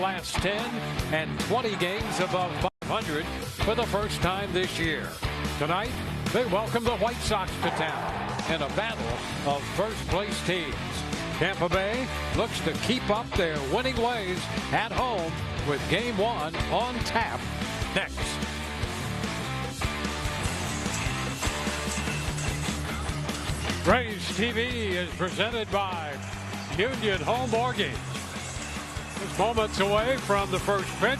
last 10 and 20 games above 500 for the first time this year. Tonight, they welcome the White Sox to town in a battle of first-place teams. Tampa Bay looks to keep up their winning ways at home with Game 1 on tap next. Rays TV is presented by Union Home Mortgage. It's moments away from the first pitch.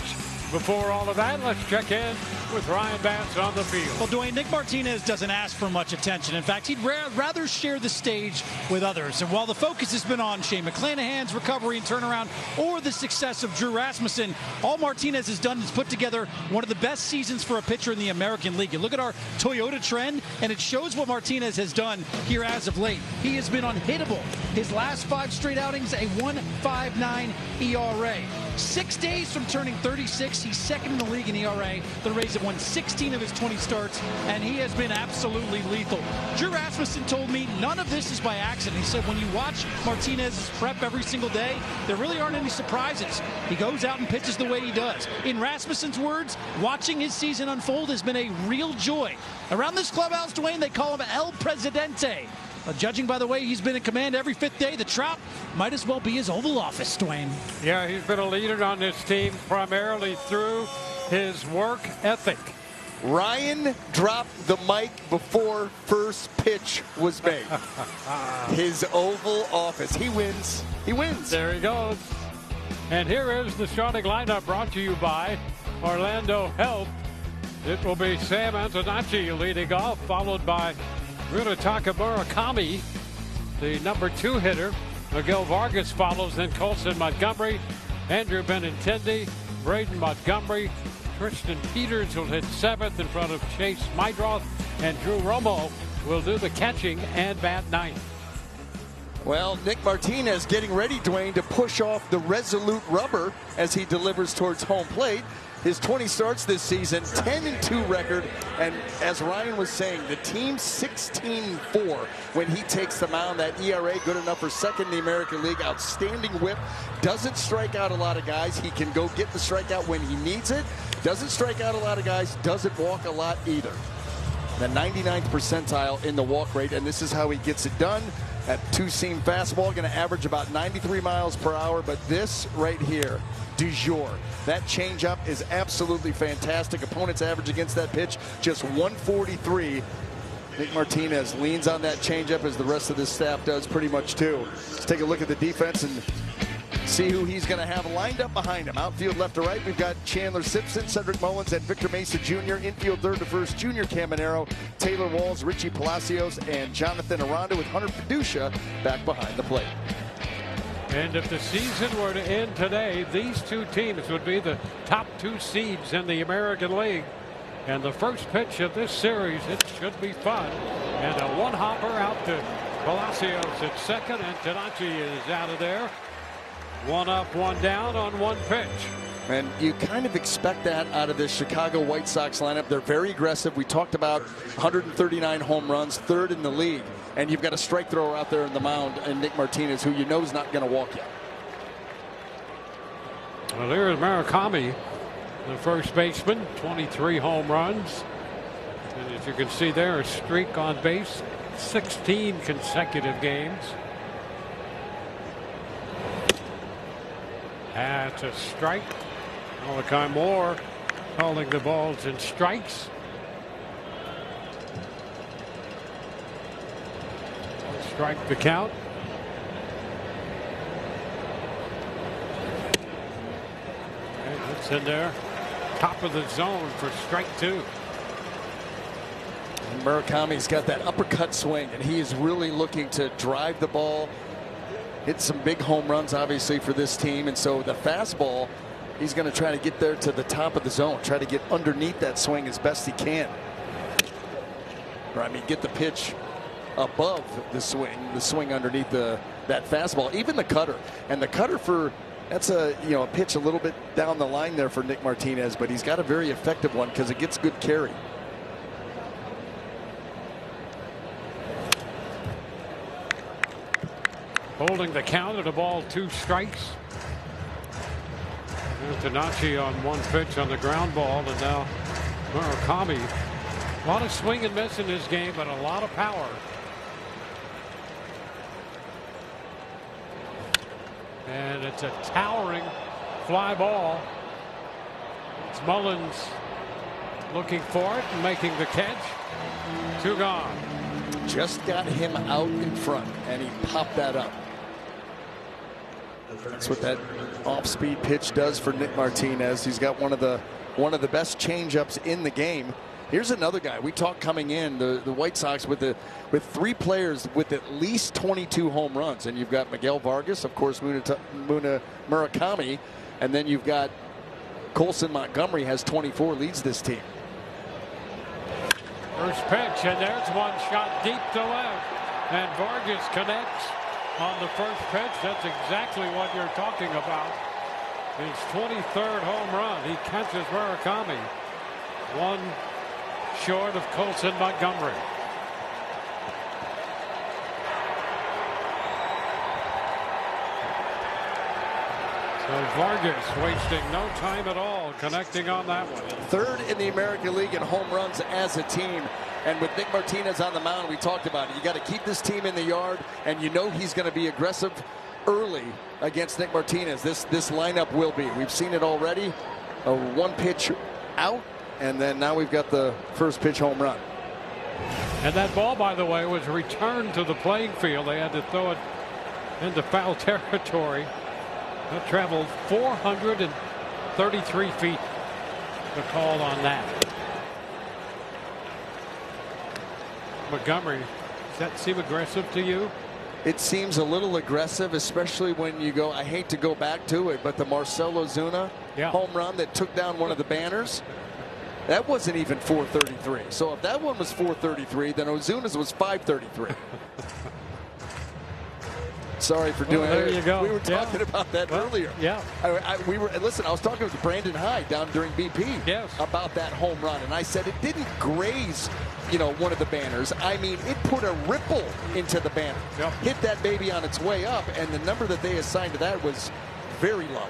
Before all of that, let's check in with Ryan Bass on the field. Well, Dwayne, Nick Martinez doesn't ask for much attention. In fact, he'd rather share the stage with others. And while the focus has been on Shane McClanahan's recovery and turnaround or the success of Drew Rasmussen, all Martinez has done is put together one of the best seasons for a pitcher in the American League. You look at our Toyota trend, and it shows what Martinez has done here as of late. He has been unhittable. His last 5 straight outings, a 1.59 ERA. 6 days from turning 36, he's second in the league in ERA. The Rays have won 16 of his 20 starts, and he has been absolutely lethal. Drew Rasmussen told me none of this is by accident. He said when you watch Martinez's prep every single day, there really aren't any surprises. He goes out and pitches the way he does. In Rasmussen's words, watching his season unfold has been a real joy. Around this clubhouse, Dwayne, they call him El Presidente. Judging by the way he's been in command every 5th day, the Trop might as well be his Oval Office, Dwayne. Yeah, he's been a leader on this team primarily through his work ethic. Ryan dropped the mic before first pitch was made. His Oval Office. He wins. He wins. There he goes. And here is the starting lineup brought to you by Orlando Health. It will be Sam Antonacci leading off, followed by Runataka Murakami, the number 2 hitter. Miguel Vargas follows, then Colson Montgomery, Andrew Benintendi, Braden Montgomery, Tristan Peters will hit 7th in front of Chase Mydroth, and Drew Romo will do the catching and bat 9th. Well, Nick Martinez getting ready, Dwayne, to push off the resolute rubber as he delivers towards home plate. His 20 starts this season, 10-2 record, and as Ryan was saying, the team's 16-4 when he takes the mound. That ERA good enough for second in the American League. Outstanding whip. Doesn't strike out a lot of guys. He can go get the strikeout when he needs it. Doesn't strike out a lot of guys. Doesn't walk a lot either. The 99th percentile in the walk rate, and this is how he gets it done. That 2-seam fastball going to average about 93 miles per hour, but this right here, du jour. That changeup is absolutely fantastic. Opponent's average against that pitch, just 143. Nick Martinez leans on that changeup as the rest of this staff does pretty much too. Let's take a look at the defense and see who he's going to have lined up behind him. Outfield left to right, we've got Chandler Simpson, Cedric Mullins, and Victor Mesa Jr. Infield third to first, Junior Caminero, Taylor Walls, Richie Palacios, and Jonathan Aranda with Hunter Fiducia back behind the plate. And if the season were to end today, these two teams would be the top 2 seeds in the American League. And the first pitch of this series, it should be fun. And a one-hopper out to Palacios at second, and Tanachi is out of there. 1 up, 1 down on 1 pitch. And you kind of expect that out of this Chicago White Sox lineup. They're very aggressive. We talked about 139 home runs, 3rd in the league. And you've got a strike thrower out there in the mound, and Nick Martinez, who you know is not going to walk yet. Well, there's Murakami, the first baseman, 23 home runs. And as you can see there, a streak on base, 16 consecutive games. That's a strike. Malachi Moore calling the balls and strikes. Strike the count. And that's in there. Top of the zone for strike 2. And Murakami's got that uppercut swing, and he is really looking to drive the ball. Hit some big home runs, obviously, for this team. And so the fastball, he's going to try to get there to the top of the zone, try to get underneath that swing as best he can. Or, I mean, get the pitch above the swing underneath that fastball, even the cutter. And the cutter that's a pitch a little bit down the line there for Nick Martinez, but he's got a very effective one because it gets good carry. Holding the count at a ball, 2 strikes. Antonacci on one pitch on the ground ball, and now Murakami. A lot of swing and miss in this game, but a lot of power. And it's a towering fly ball. It's Mullins looking for it and making the catch. 2 gone. Just got him out in front, and he popped that up. That's what that off-speed pitch does for Nick Martinez. He's got one of the best changeups in the game. Here's another guy. We talked coming in the White Sox with 3 players with at least 22 home runs, and you've got Miguel Vargas, of course, Murakami, and then you've got Colson Montgomery has 24, leads this team. First pitch, and there's one shot deep to left, and Vargas connects on the first pitch. That's exactly what you're talking about. His 23rd home run. He catches Murakami. One short of Colson Montgomery. So Vargas wasting no time at all connecting on that one. 3rd in the American League in home runs as a team. And with Nick Martinez on the mound, we talked about it. You got to keep this team in the yard, and you know he's going to be aggressive early against Nick Martinez. This lineup will be. We've seen it already. A 1 pitch out, and then now we've got the first pitch home run. And that ball, by the way, was returned to the playing field. They had to throw it into foul territory. That traveled 433 feet. The call on that. Montgomery, does that seem aggressive to you? It seems a little aggressive, especially when you go, I hate to go back to it, but the Marcell Ozuna home run that took down one of the banners, that wasn't even 433. So if that one was 433, then Ozuna's was 533. Sorry for doing there you go. We were talking about that earlier. Yeah. We were. Listen, I was talking with Brandon Hyde down during BP about that home run, and I said it didn't graze, one of the banners. I mean, it put a ripple into the banner. Hit that baby on its way up, and the number that they assigned to that was very low.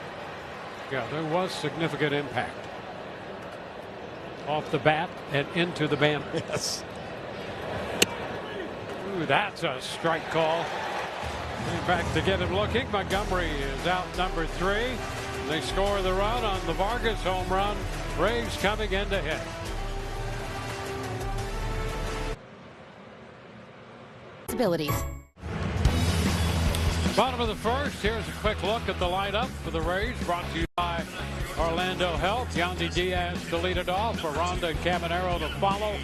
Yeah, there was significant impact off the bat and into the banner. Yes. Ooh, that's a strike call. Back to get him looking. Montgomery is out number 3. They score the run on the Vargas home run. Rays coming in to hit. Bottom of the first. Here's a quick look at the lineup for the Rays, brought to you by Orlando Health. Yandy Diaz to lead it off. Aranda and Caminero to follow.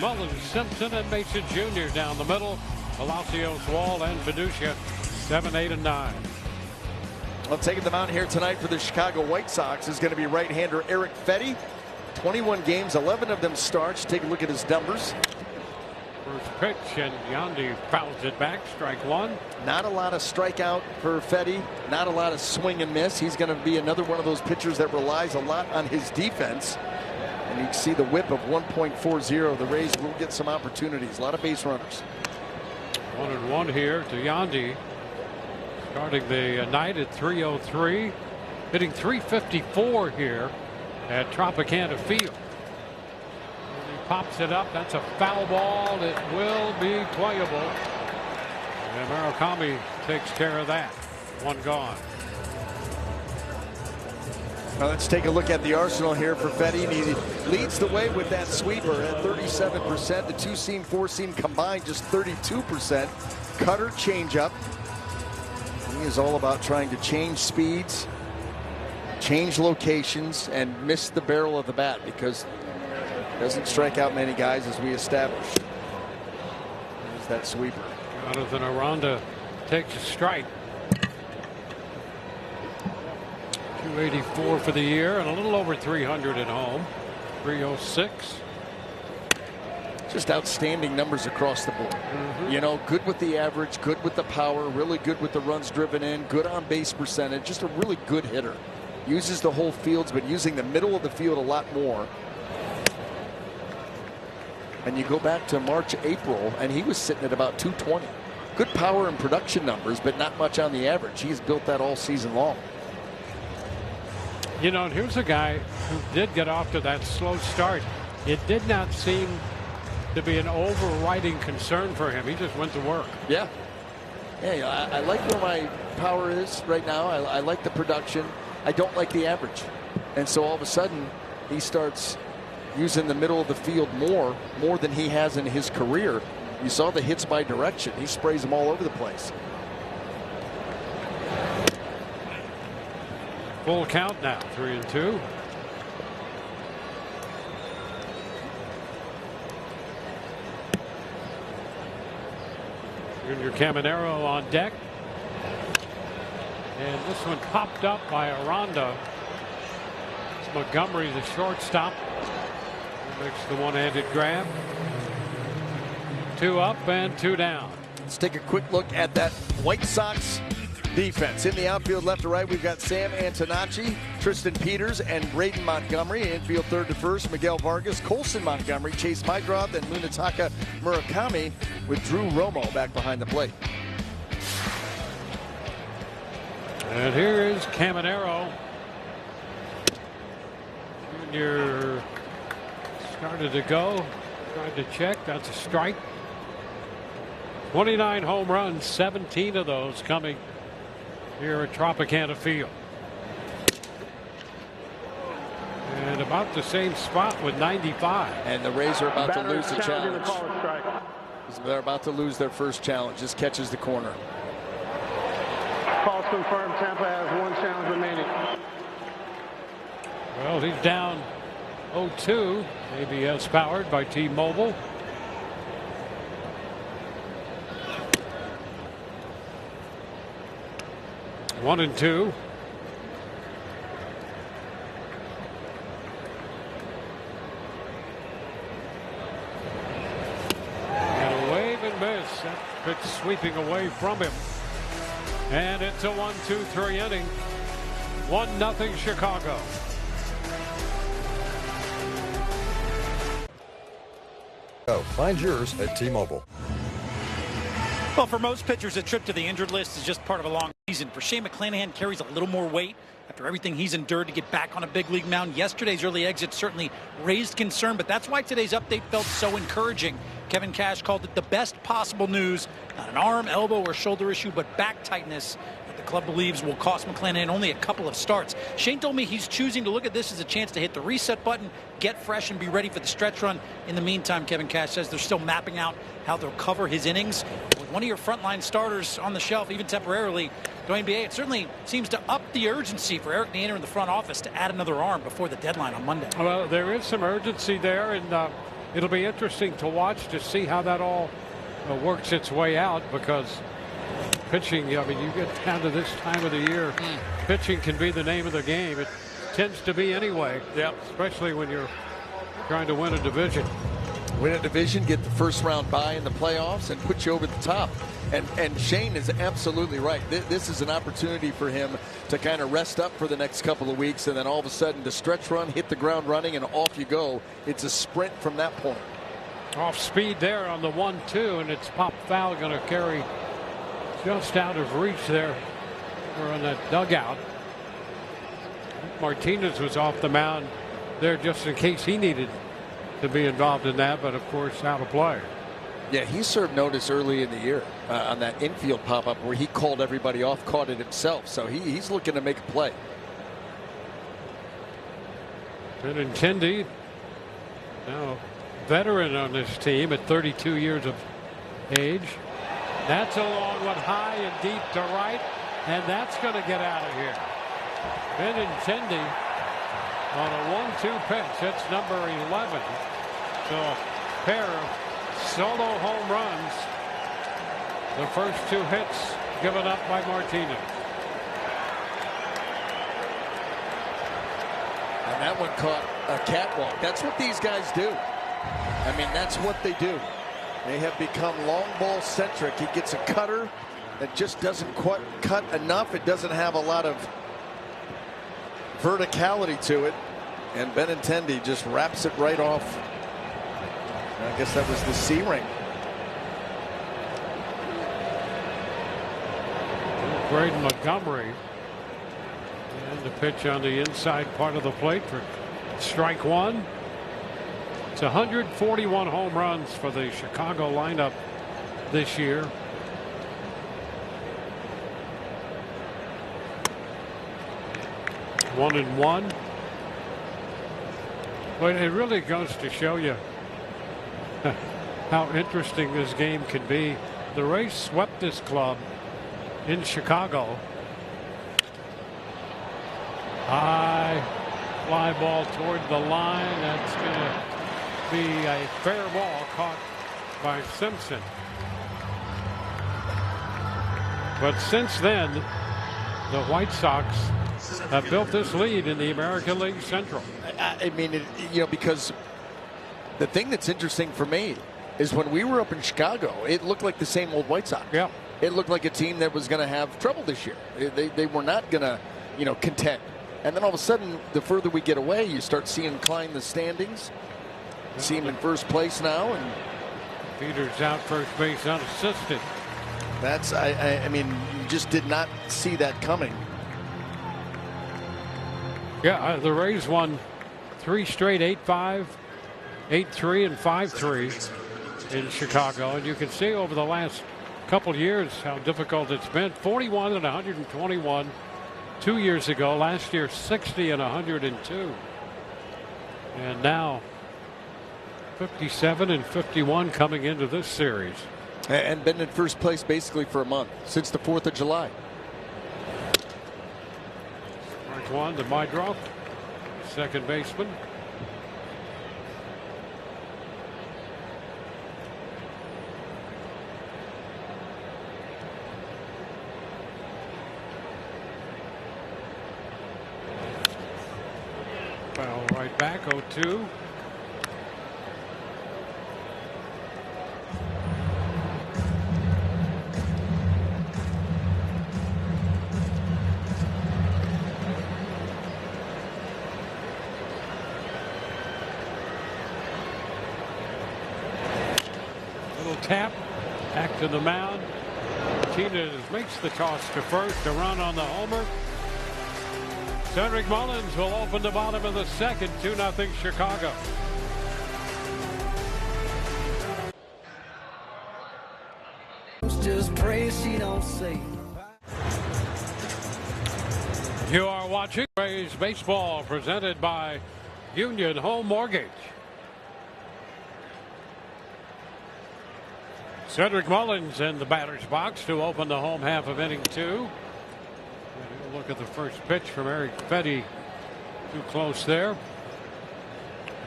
Mullins, Simpson, and Mason Jr. down the middle. Palacios, Wall, and Fiducia 7, 8, and 9. Well, taking the mound here tonight for the Chicago White Sox is going to be right-hander Eric Fetty. 21 games, 11 of them starts. Take a look at his numbers. First pitch, and Yandy fouls it back. Strike 1. Not a lot of strikeout for Fetty. Not a lot of swing and miss. He's going to be another one of those pitchers that relies a lot on his defense. And you can see the whip of 1.40. The Rays will get some opportunities. A lot of base runners. 1-1 here to Yandy. Starting the night at 303. Hitting 354 here at Tropicana Field. And he pops it up. That's a foul ball. It will be playable. And Murakami takes care of that. 1 gone. Well, let's take a look at the arsenal here for Fetty. He leads the way with that sweeper at 37%. The 2-seam, 4-seam combined just 32%. Cutter, changeup. He is all about trying to change speeds, change locations, and miss the barrel of the bat because it doesn't strike out many guys, as we established. There's that sweeper. Jonathan Aranda takes a strike. 284 for the year and a little over 300 at home. 306. Just outstanding numbers across the board. Good with the average, good with the power, really good with the runs driven in, good on base percentage, just a really good hitter. Uses the whole fields, but using the middle of the field a lot more. And you go back to March, April, and he was sitting at about 220. Good power and production numbers, but not much on the average. He's built that all season long. You know, and here's a guy who did get off to that slow start. It did not seem to be an overriding concern for him. He just went to work. Yeah. Hey, I like where my power is right now. I like the production. I don't like the average. And so all of a sudden, he starts using the middle of the field more than he has in his career. You saw the hits by direction. He sprays them all over the place. Full count now, 3-2. Junior Caminero on deck. And this one popped up by Aranda. It's Montgomery, the shortstop, who makes the one-handed grab. 2 up and 2 down. Let's take a quick look at that White Sox defense. In the outfield, left to right, we've got Sam Antonacci, Tristan Peters, and Braden Montgomery. Infield, third to first, Miguel Vargas, Colson Montgomery, Chase Hydroth, and Munetaka Murakami, with Drew Romo back behind the plate. And here is Caminero. Junior started to go. Tried to check. That's a strike. 29 home runs, 17 of those coming here at Tropicana Field. And about the same spot with 95. And the Rays are about to lose the challenge. They're about to lose their first challenge. This catches the corner. Calls confirmed. Tampa has 1 challenge remaining. Well, he's down 0-2. ABS powered by T-Mobile. One and 2. And a wave and miss. That pitch sweeping away from him. And it's a 1-2-3 inning. 1-0 Chicago. Find yours at T-Mobile. Well, for most pitchers, a trip to the injured list is just part of a long season. For Shane McClanahan, carries a little more weight after everything he's endured to get back on a big league mound. Yesterday's early exit certainly raised concern, but that's why today's update felt so encouraging. Kevin Cash called it the best possible news. Not an arm, elbow, or shoulder issue, but back tightness that the club believes will cost McClanahan only a couple of starts. Shane told me he's choosing to look at this as a chance to hit the reset button, get fresh, and be ready for the stretch run. In the meantime, Kevin Cash says they're still mapping out how they'll cover his innings. With one of your frontline starters on the shelf, even temporarily, Dwayne B.A., it certainly seems to up the urgency for Eric Neander in the front office to add another arm before the deadline on Monday. Well, there is some urgency there, and it'll be interesting to watch to see how that all works its way out, because pitching, I mean, you get down to this time of the year, pitching can be the name of the game. It tends to be anyway. Yep. Especially when you're trying to win a division. Win a division, get the first round bye in the playoffs, and put you over the top. And Shane is absolutely right. This is an opportunity for him to kind of rest up for the next couple of weeks, and then all of a sudden the stretch run, hit the ground running, and off you go. It's a sprint from that point. Off speed there on the 1-2, and it's pop foul, going to carry just out of reach there. We're on that dugout. Martinez was off the mound there just in case he needed to be involved in that, but of course out of play. Yeah, he served notice early in the year on that infield pop-up where he called everybody off, caught it himself. So he's looking to make a play. Benintendi, now veteran on this team at 32 years of age. That's a long one, high and deep to right, and that's going to get out of here. Benintendi on a 1-2 pitch. That's number 11. So a pair of solo home runs. The first 2 hits given up by Martinez. And that one caught a catwalk. That's what these guys do. I mean, that's what they do. They have become long ball centric. He gets a cutter that just doesn't quite cut enough. It doesn't have a lot of verticality to it. And Benintendi just wraps it right off. I guess that was the C ring. Braden Montgomery And the pitch on the inside part of the plate for strike one. It's 141 home runs for the Chicago lineup this year. One and one. But it really goes to show you how interesting this game can be. The Rays swept this club in Chicago. High fly ball toward the line. That's going to be a fair ball caught by Simpson. But since then, the White Sox have built this lead in the American League Central. I mean, because the thing that's interesting for me is when we were up in Chicago, it looked like the same old White Sox. Yeah. It looked like a team that was going to have trouble this year. They were not going to, contend. And then all of a sudden, the further we get away, you start seeing climb the standings. See him in first place now. And Peters out first base unassisted. that's, I mean, you just did not see that coming. Yeah, the Rays won 3 straight, 8-5, 8-3, and 5-3 in Chicago. And you can see over the last couple years how difficult it's been. 41 and 121 2 years ago. Last year, 60 and 102. And now 57 and 51 coming into this series. And been in first place basically for a month, since the 4th of July. Strike one to Mydroff, second baseman. Foul right back, 0-2. Tap back to the mound. Martinez makes the toss to first. A run on the homer. Cedric Mullins will open the bottom of the second. 2-0 Chicago. Just pray she don't say. You are watching Rays baseball presented by Union Home Mortgage. Cedric Mullins in the batter's box to open the home half of inning 2. Look at the first pitch from Eric Fetty. Too close there.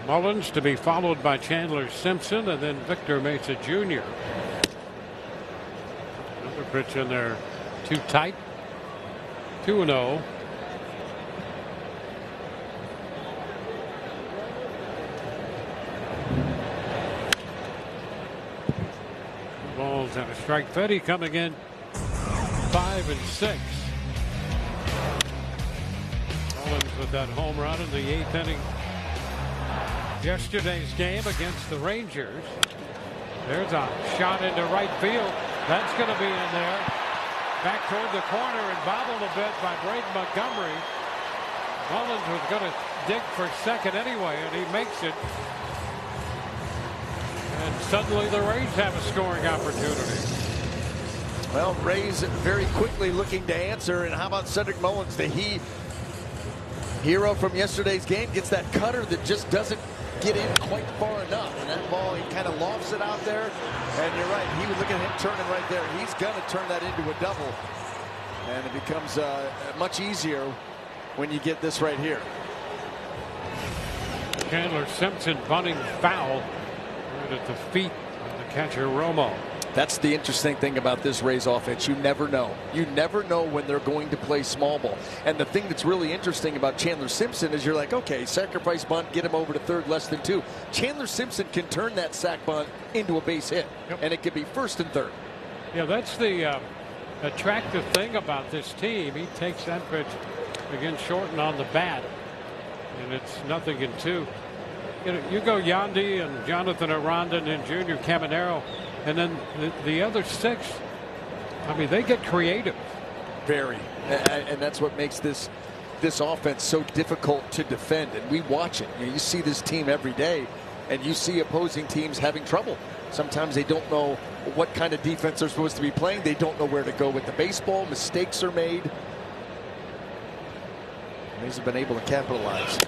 Mullins to be followed by Chandler Simpson and then Victor Mesa Jr. Another pitch in there too tight. 2-0. Balls and a strike. Fetty coming in 5 and 6. Mullins with that home run in the 8th inning. Yesterday's game against the Rangers. There's a shot into right field. That's going to be in there. Back toward the corner and bobbled a bit by Braden Montgomery. Mullins was going to dig for second anyway, and he makes it. And suddenly the Rays have a scoring opportunity. Well, Rays very quickly looking to answer. And how about Cedric Mullins, the hero from yesterday's game, gets that cutter that just doesn't get in quite far enough. And that ball, he kind of lofts it out there. And you're right, he would look at him turning right there. He's going to turn that into a double. And it becomes much easier when you get this right here. Chandler Simpson bunting foul right at the feet of the catcher Romo. That's the interesting thing about this Rays offense. You never know. You never know when they're going to play small ball. And the thing that's really interesting about Chandler Simpson is you're like, okay, sacrifice bunt, get him over to third, less than 2. Chandler Simpson can turn that sac bunt into a base hit. Yep. And it could be first and third. Yeah, that's the attractive thing about this team. He takes that pitch against Shorten on the bat, and it's 0-2. You go Yandy and Jonathan Aranda and Junior Caminero, and then the other 6. I mean, they get creative. Very. And that's what makes this this offense so difficult to defend, and we watch it. You see this team every day, and you see opposing teams having trouble. Sometimes they don't know what kind of defense they're supposed to be playing. They don't know where to go with the baseball. Mistakes are made. And he's been able to capitalize.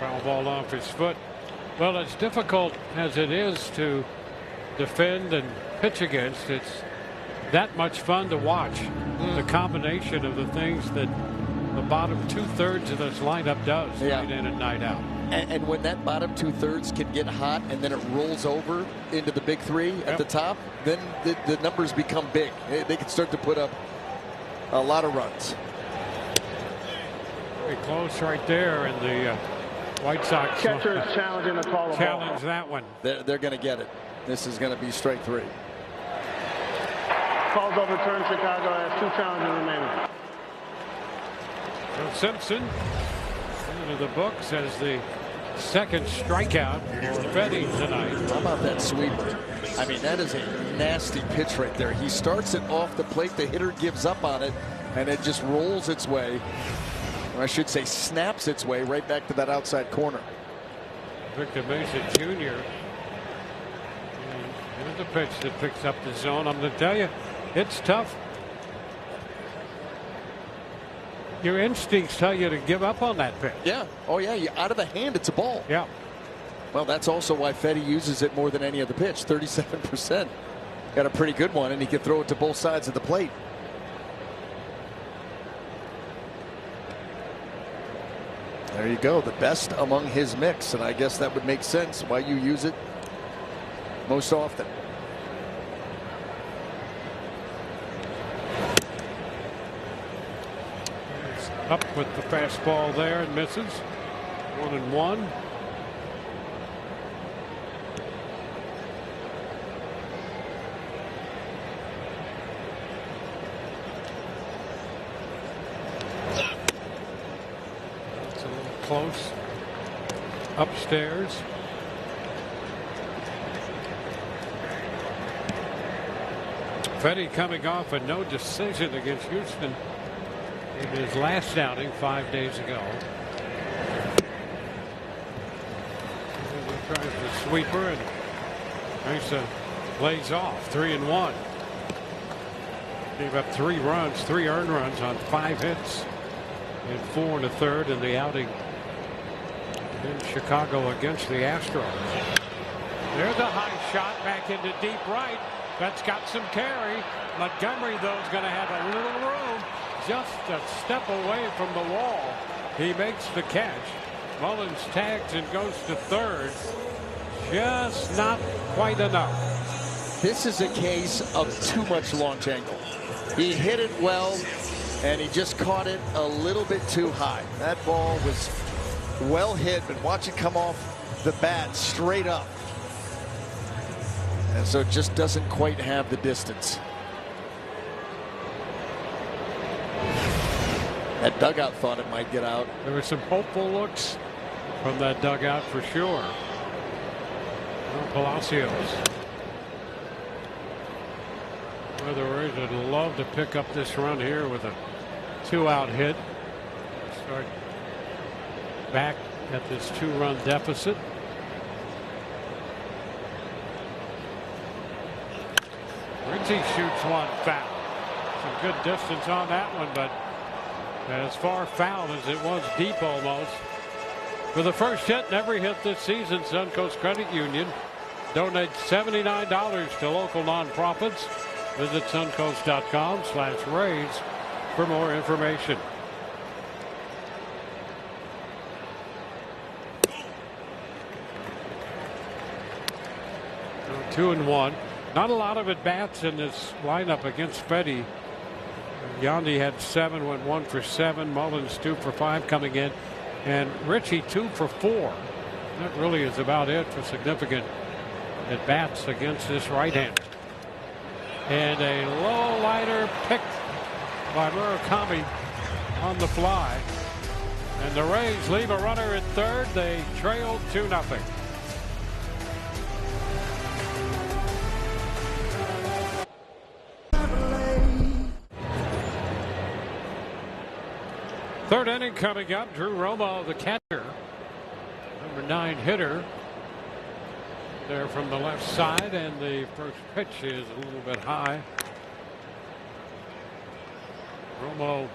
Foul ball off his foot. Well, as difficult as it is to defend and pitch against, it's that much fun to watch. The combination of the things that the bottom 2/3 of this lineup does night in and night out. And when that bottom 2/3 can get hot and then it rolls over into the big three at the top, then the numbers become big. They can start to put up a lot of runs. Very close right there, and the White Sox Catcher is challenging the call of challenge ball. that one. They're going to get it. This is going to be strike 3. Calls overturned. Chicago has 2 challenges remaining. So Simpson into the books as the second strikeout for Fetty tonight. How about that sweeper? I mean, that is a nasty pitch right there. He starts it off the plate. The hitter gives up on it, and it just rolls its way, or I should say snaps its way right back to that outside corner. Victor Mesa Jr. Here's a pitch that picks up the zone. I'm going to tell you, it's tough. Your instincts tell you to give up on that pitch. Yeah. Oh, yeah. You're out of the hand. It's a ball. Yeah. Well, that's also why Fetty uses it more than any other pitch. 37%. Got a pretty good one, and he can throw it to both sides of the plate. There you go. The best among his mix, and I guess that would make sense why you use it most often. Up with the fastball there and misses. 1-1. It's a little close. Upstairs. Fetty coming off a no decision against Houston in his last outing 5 days ago. He tries the sweeper, and Mesa lays off. 3-1. Gave up 3 runs, 3 earned runs on 5 hits and 4 1/3 in the outing in Chicago against the Astros. There's a high shot back into deep right. That's got some carry. Montgomery, though, is going to have a little room. Just a step away from the wall. He makes the catch. Mullins tags and goes to third. Just not quite enough. This is a case of too much launch angle. He hit it well, and he just caught it a little bit too high. That ball was well hit, but watch it come off the bat straight up. And so it just doesn't quite have the distance. That dugout thought it might get out. There were some hopeful looks from that dugout for sure. Palacios. Well, the Rays would love to pick up this run here with a 2-out hit. Start back at this 2-run deficit. Ritchie shoots one foul. Some good distance on that one, but as far foul as it was deep almost. For the first hit and every hit this season, Suncoast Credit Union donates $79 to local nonprofits. Visit suncoast.com/Rays for more information. So 2-1. Not a lot of at-bats in this lineup against Fetty. Yandy had 7, went 1 for 7. Mullins 2 for 5 coming in, and Ritchie 2 for 4. That really is about it for significant at-bats against this right-hander. And a low liner picked by Murakami on the fly. And the Rays leave a runner at third. They trailed 2-0. Third inning coming up. Drew Romo, the catcher, number 9 hitter, there from the left side, and the first pitch is a little bit high. Romo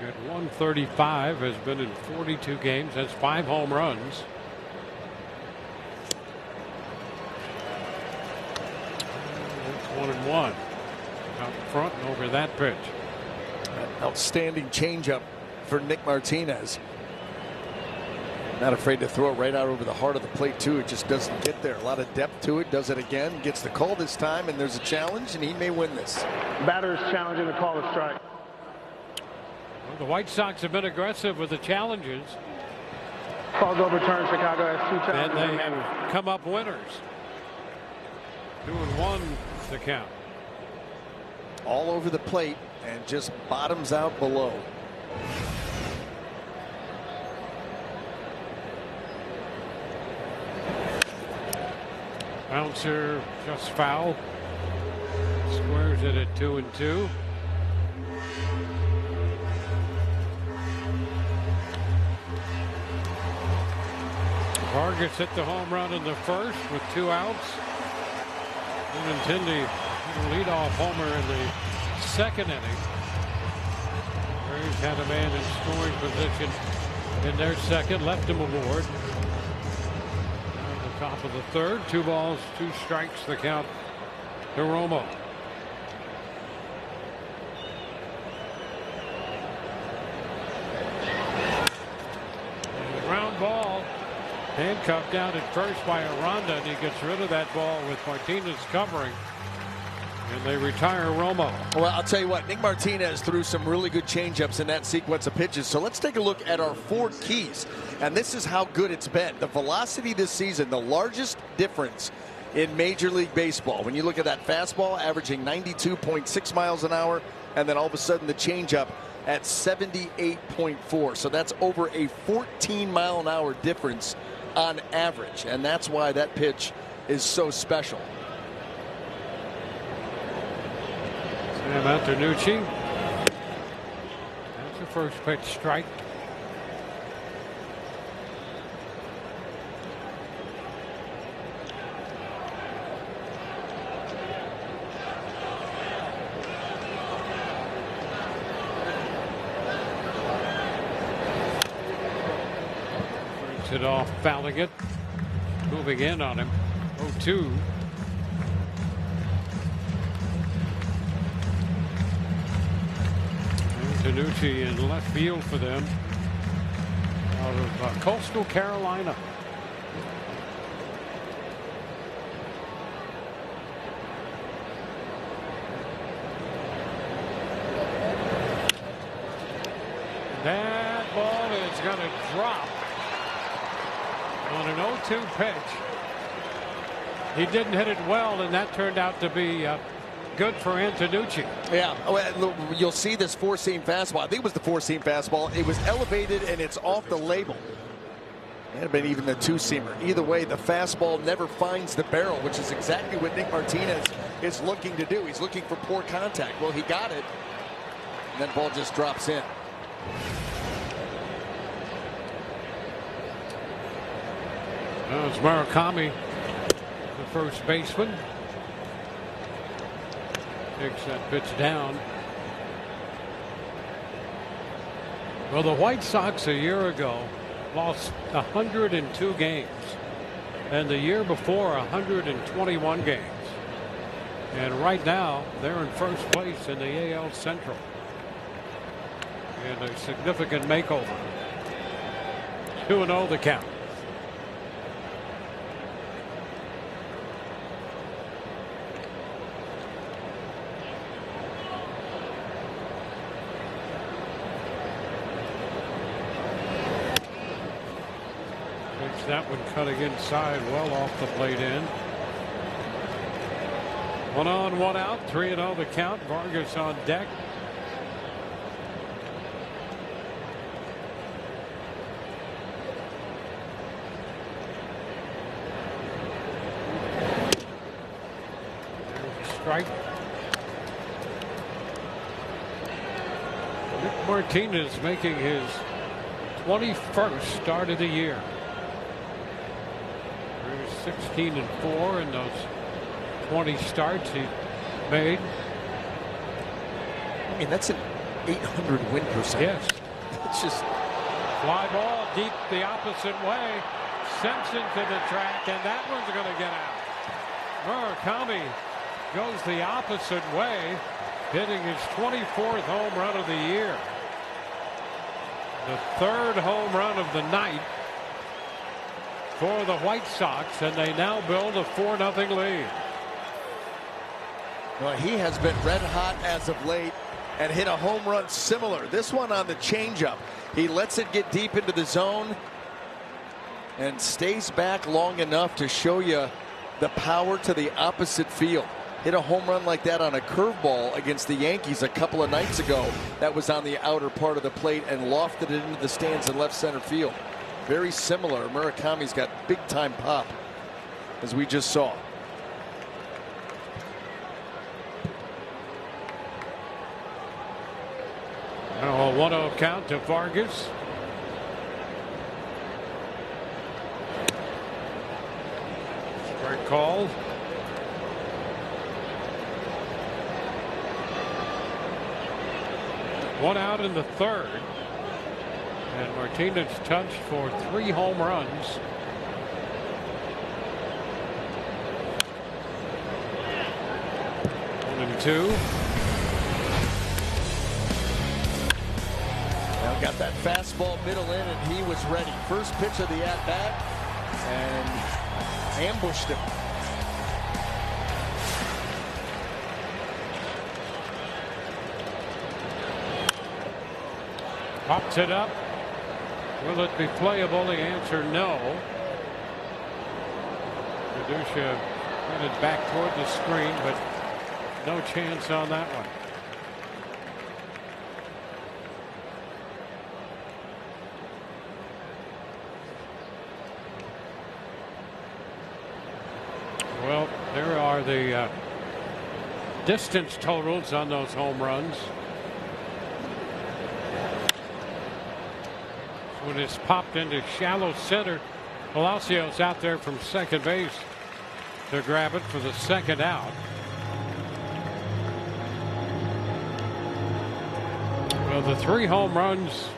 at 135, has been in 42 games, has 5 home runs. It's 1-1 out front and over that pitch. Outstanding changeup for Nick Martinez. Not afraid to throw it right out over the heart of the plate too. It just doesn't get there. A lot of depth to it. Does it again. Gets the call this time, and there's a challenge, and he may win this. Batter is challenging the call of strike. Well, the White Sox have been aggressive with the challenges. Call's overturned. Chicago has 2 challenges. And they have come up winners. 2-1 the count. All over the plate and just bottoms out below. Bouncer just foul. Squares it at 2-2. Vargas hit the home run in the first with 2 outs. Benintendi leadoff homer in the second inning. Rays had a man in scoring position in their second, left him aboard. On the top of the third, 2 balls, 2 strikes, the count to Romo. Ground ball, handcuffed down at first by Aranda, and he gets rid of that ball with Martinez covering. And they retire Romo. Well, I'll tell you what, Nick Martinez threw some really good changeups in that sequence of pitches. So let's take a look at our 4 keys. And this is how good it's been. The velocity this season, the largest difference in Major League Baseball. When you look at that fastball averaging 92.6 miles an hour, and then all of a sudden the changeup at 78.4. So that's over a 14-mile-an-hour difference on average. And that's why that pitch is so special. Sam Antonucci. That's the first pitch strike. Brings it off, fouling it. Moving in on him. 0-2. Antonucci in left field for them out of Coastal Carolina. That ball is going to drop on an 0-2 pitch. He didn't hit it well, and that turned out to be good for Antonucci. Yeah, you'll see this 4-seam fastball. I think it was the 4-seam fastball. It was elevated and it's off the label. It had been even the 2-seamer. Either way, the fastball never finds the barrel, which is exactly what Nick Martinez is looking to do. He's looking for poor contact. Well, he got it, and that ball just drops in. Now it's Murakami, the first baseman. Takes that pitch down. Well, the White Sox a year ago lost 102 games, and the year before 121 games. And right now they're in first place in the AL Central. And a significant makeover. 2-0 the count. That one cutting inside, well off the plate end. 1 on, 1 out, 3-0 the count. Vargas on deck. There's a strike. Martinez making his 21st start of the year. He's 16-4 in those 20 starts he made. I mean, that's an 800 win percentage. Yes. It's just fly ball deep the opposite way. Simpson to the track, and that one's going to get out. Murakami goes the opposite way, hitting his 24th home run of the year. The third home run of the night for the White Sox, and they now build a 4-0 lead. Well, he has been red hot as of late and hit a home run similar. This one on the changeup. He lets it get deep into the zone and stays back long enough to show you the power to the opposite field. Hit a home run like that on a curveball against the Yankees a couple of nights ago. That was on the outer part of the plate and lofted it into the stands in left center field. Very similar. Murakami's got big time pop, as we just saw. Now a 1-0 count to Vargas. Strike called. One out in the third. And Martinez touched for 3 home runs. One and two. Now got that fastball middle in, and he was ready. First pitch of the at-bat, and ambushed him. Pops it up. Will it be playable? The answer no. Fiducia headed back toward the screen, but no chance on that one. Well, there are the distance totals on those home runs. When it's popped into shallow center, Palacios out there from second base to grab it for the second out. Well, the 3 home runs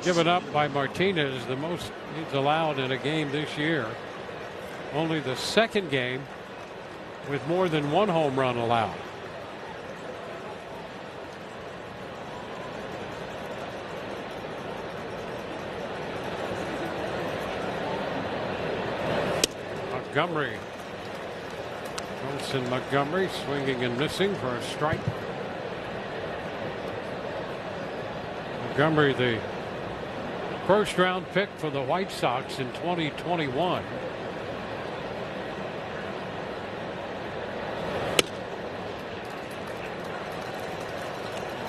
given up by Martinez, the most he's allowed in a game this year. Only the second game with more than 1 home run allowed. Montgomery swinging and missing for a strike. Montgomery, the first round pick for the White Sox in 2021.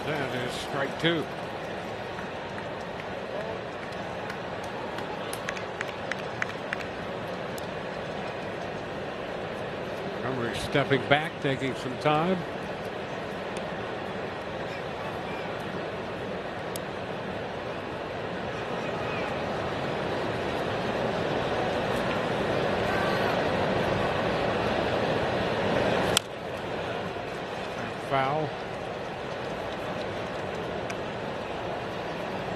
That is strike 2. Montgomery stepping back, taking some time. Foul.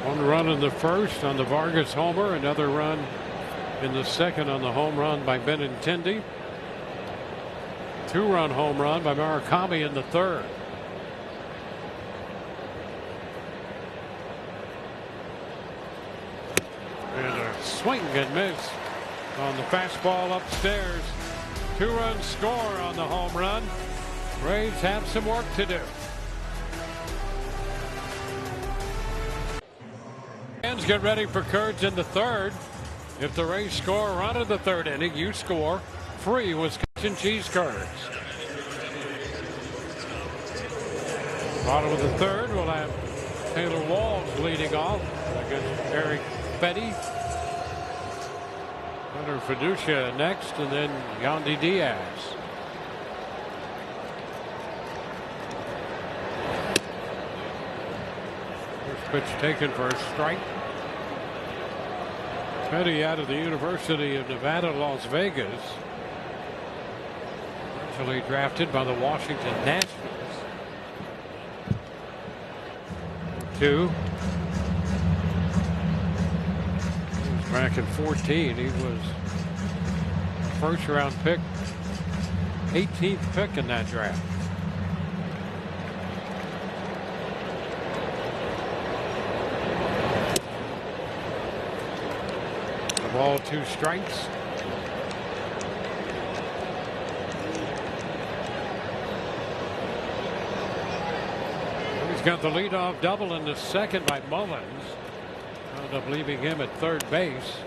1 run in the first on the Vargas homer, another run in the second on the home run by Benintendi. 2-run home run by Murakami in the third. And a swing and miss on the fastball upstairs. 2-run score on the home run. Rays have some work to do. Fans get ready for Kurtz in the third. If the Rays score a run in the third inning, you score free Wisconsin cheese curds. Bottom of the third, we'll have Taylor Walls leading off against Eric Petty. Hunter Fiducia next, and then Yandy Diaz. Pitch taken for a strike. Fetty out of the University of Nevada, Las Vegas. Originally drafted by the Washington Nationals. 2. He was back in 14. He was first round pick, 18th pick in that draft. The ball, 2 strikes. He's got the leadoff double in the second by Mullins. Wound up leaving him at third base.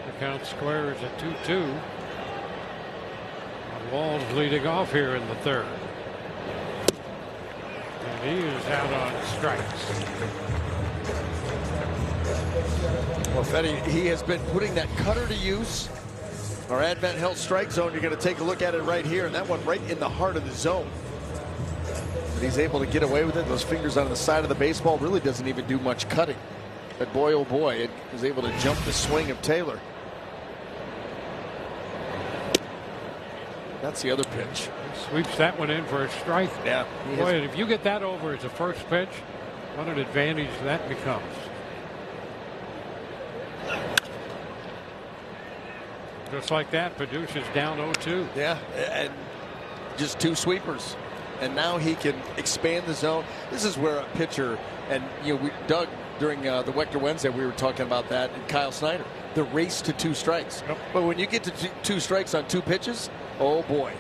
The count squares at 2-2. Wall's leading off here in the third. And he is out on strikes. Well, Fetty, he has been putting that cutter to use. Our Advent Health strike zone, you're going to take a look at it right here, and that one right in the heart of the zone. But he's able to get away with it. Those fingers on the side of the baseball really doesn't even do much cutting. But boy, oh boy, it was able to jump the swing of Taylor. That's the other pitch. He sweeps that one in for a strike. Yeah. Boy, if you get that over as a first pitch, what an advantage that becomes. Just like that, Paducah's down 0-2. Yeah, and just 2 sweepers. And now he can expand the zone. This is where a pitcher, and Doug, during the Wechter Wednesday, we were talking about that, and Kyle Snyder, the race to 2 strikes. Yep. But when you get to 2 strikes on 2 pitches, oh boy.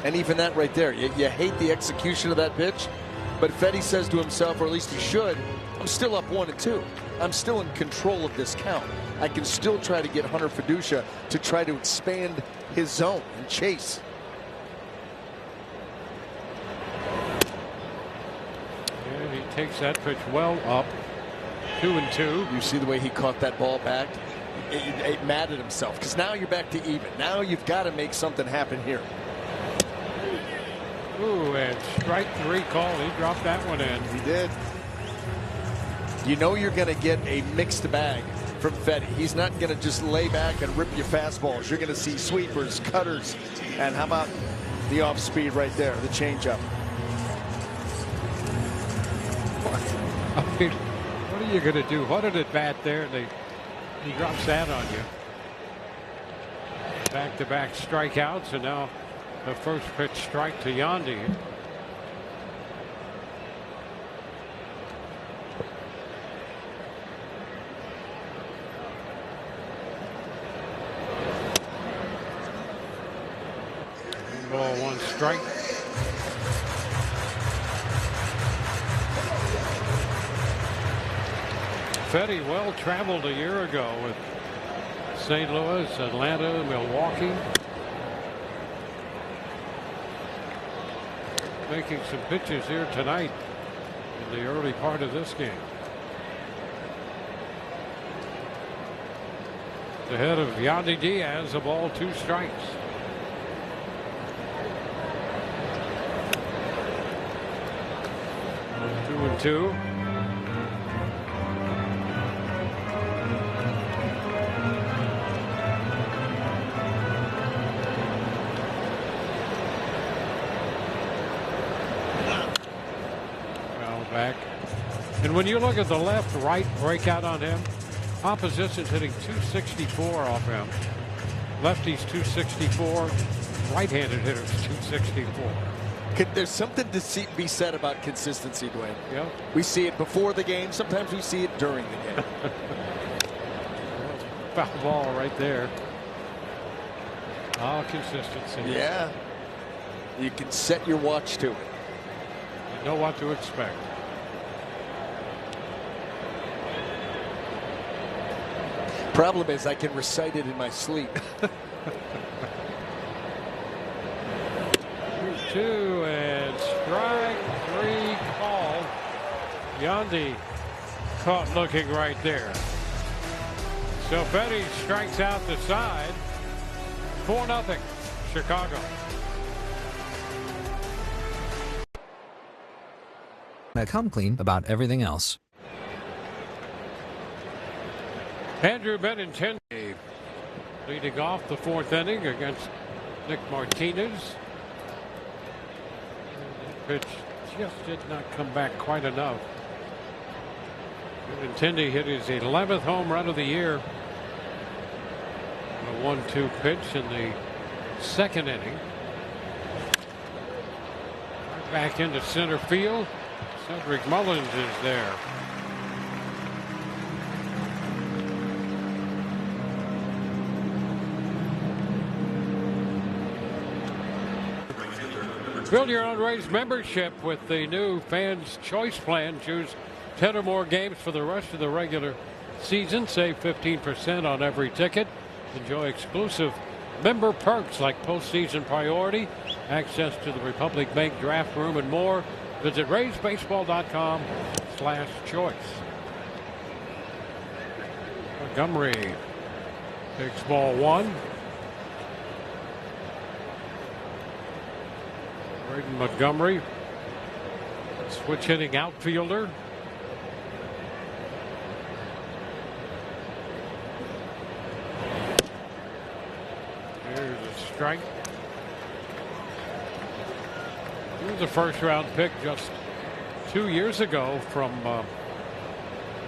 And even that right there, you hate the execution of that pitch, but Fetty says to himself, or at least he should, I'm still up 1-2. I'm still in control of this count. I can still try to get Hunter Fiducia to try to expand his zone and chase. And he takes that pitch well up. 2-2. You see the way he caught that ball back? It mad at himself, because now you're back to even. Now you've got to make something happen here. Ooh, and strike 3 call. He dropped that one in. He did. You know you're going to get a mixed bag from Fetty. He's not going to just lay back and rip you fastballs. You're going to see sweepers, cutters, and how about the off speed right there, the changeup. I mean, what are you going to do? What an at bat there. He drops that on you. Back-to-back strikeouts, and now the first pitch strike to Yandy. Ball, 1 strike. Fetty well traveled a year ago with St. Louis, Atlanta, Milwaukee. Making some pitches here tonight in the early part of this game. The head of Yandy Diaz, a ball, 2 strikes. Two. Foul back. And when you look at the left-right breakout on him, opposition's hitting 264 off him. Lefties 264. Right-handed hitters 264. There's something to be said about consistency, Dwayne. Yeah. We see it before the game. Sometimes we see it during the game. Foul ball right there. Oh, consistency. Yeah. You can set your watch to it. You know what to expect. Problem is, I can recite it in my sleep. 2 and strike 3 called. Yandy caught looking right there. So Fetty strikes out the side. 4-0 Chicago. I come clean about everything else. Andrew Benintendi leading off the fourth inning against Nick Martinez. That pitch just did not come back quite enough. Benintendi hit his 11th home run of the year. A 1-2 pitch in the second inning. Right back into center field. Cedric Mullins is there. Build your own Rays membership with the new Fans Choice Plan. Choose 10 or more games for the rest of the regular season. Save 15% on every ticket. Enjoy exclusive member perks like postseason priority, access to the Republic Bank draft room, and more. Visit RaysBaseball.com/choice. Montgomery takes ball one. Braden Montgomery, switch hitting outfielder. Here's a strike. He was a first-round pick just 2 years ago from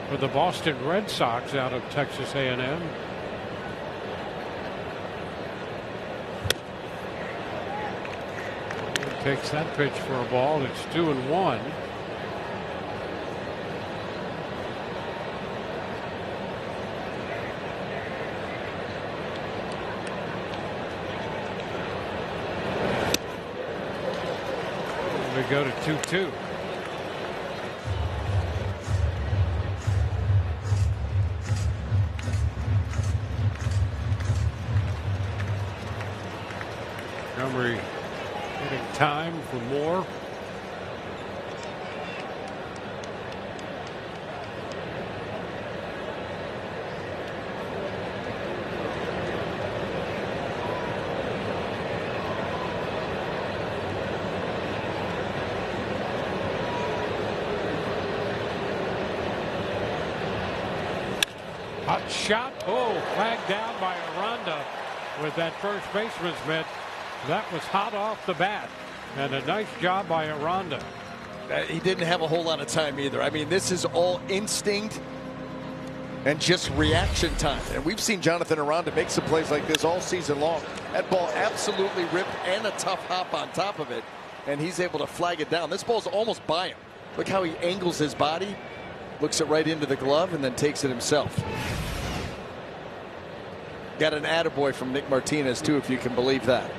for the Boston Red Sox out of Texas A&M. Takes that pitch for a ball. It's 2-1. We go to 2-2. Montgomery getting time for more. Hot shot. Oh, flagged down by Aranda with that first baseman's mitt. That was hot off the bat, and a nice job by Aranda. He didn't have a whole lot of time either. I mean, this is all instinct and just reaction time. And we've seen Jonathan Aranda make some plays like this all season long. That ball absolutely ripped and a tough hop on top of it, and he's able to flag it down. This ball's almost by him. Look how he angles his body, looks it right into the glove, and then takes it himself. Got an attaboy from Nick Martinez, too, if you can believe that.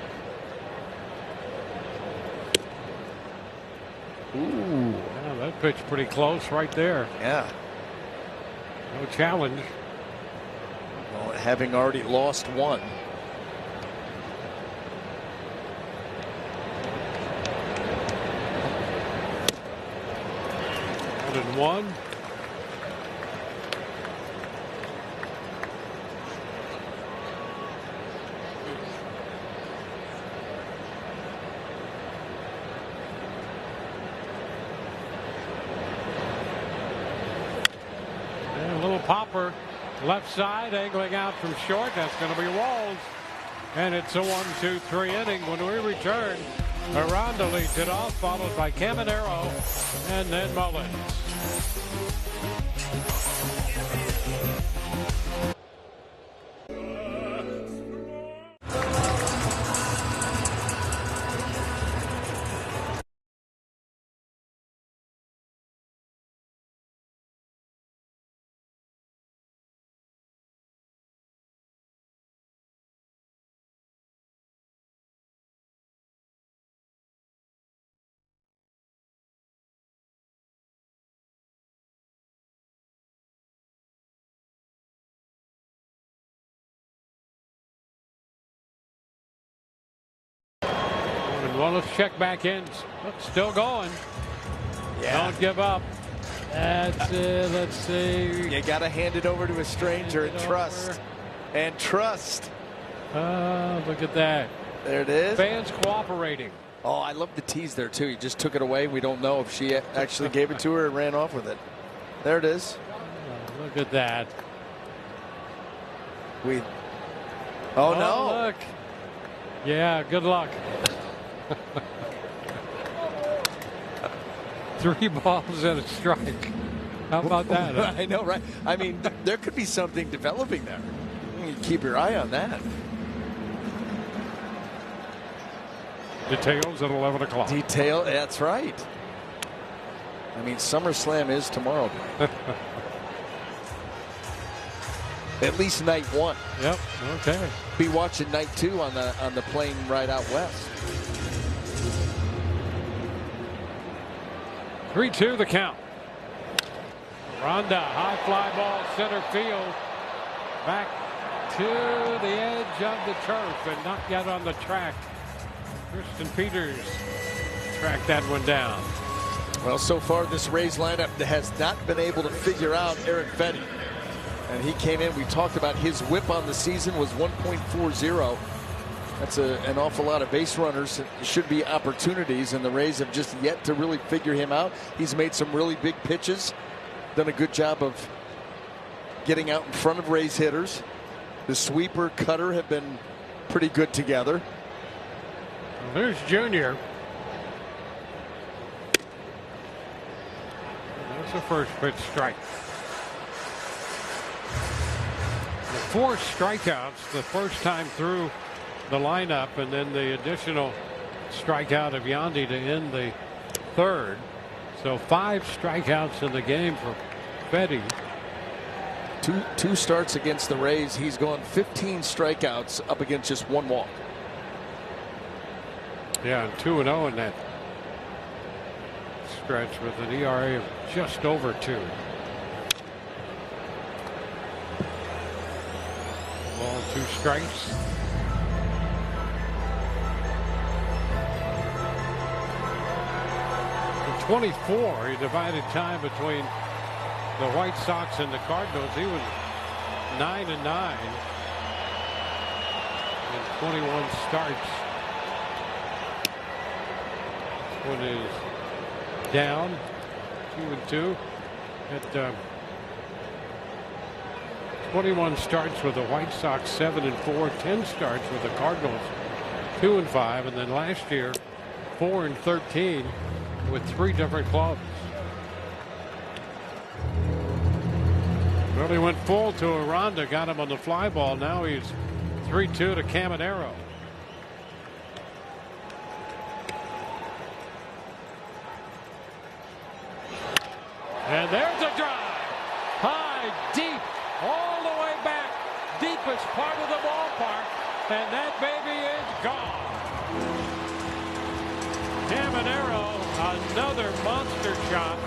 Ooh. Yeah, that pitch pretty close right there. Yeah. No challenge. Well, having already lost one. One. And a little popper left side, angling out from short. That's going to be Walls. And it's a 1-2-3 inning. When we return, Aranda leads it off, followed by Caminero and then Mullins. Well, let's check back in. Still going. Yeah. Don't give up. That's it. Let's see. You got to hand it over to a stranger and trust. And trust. Look at that. There it is. Fans cooperating. Oh, I love the tease there, too. He just took it away. We don't know if she actually gave it to her and ran off with it. There it is. Oh, look at that. Oh, no. Look. Yeah, good luck. 3 balls and a strike. How about that? Huh? I know, right? I mean, there could be something developing there. You keep your eye on that. Details at 11 o'clock. That's right. I mean, SummerSlam is tomorrow. At least night 1. Yep. Okay. Be watching night 2 on the plane ride out west. 3-2 the count. Ronda, high fly ball, center field. Back to the edge of the turf and not yet on the track. Kristen Peters tracked that one down. Well, so far this Rays lineup has not been able to figure out Eric Fetty. And he came in, we talked about his whip on the season was 1.40. That's an awful lot of base runners. It should be opportunities, and the Rays have just yet to really figure him out. He's made some really big pitches, done a good job of getting out in front of Rays hitters. The sweeper, cutter have been pretty good together. There's Junior. That's a first pitch strike. 4 strikeouts the first time through the lineup, and then the additional strikeout of Yandy to end the 3rd. So 5 strikeouts in the game for Fetty. Two starts against the Rays. He's gone 15 strikeouts up against just 1 walk. Yeah, and 2-0 in that stretch with an ERA of just over 2. Ball, 2 strikes. In 24, he divided time between the White Sox and the Cardinals. He was 9-9 in 21 starts. This one is down 2-2 at 21 starts with the White Sox, 7-4, 10 starts with the Cardinals, 2-5, and then last year 4-13 with 3 different clubs. Well, he went full to Aranda, got him on the fly ball. Now he's 3-2 to Caminero. And there's a drive. High, deep, all the way back. Deepest part of the ballpark. And that baby is gone. Caminero, another monster shot.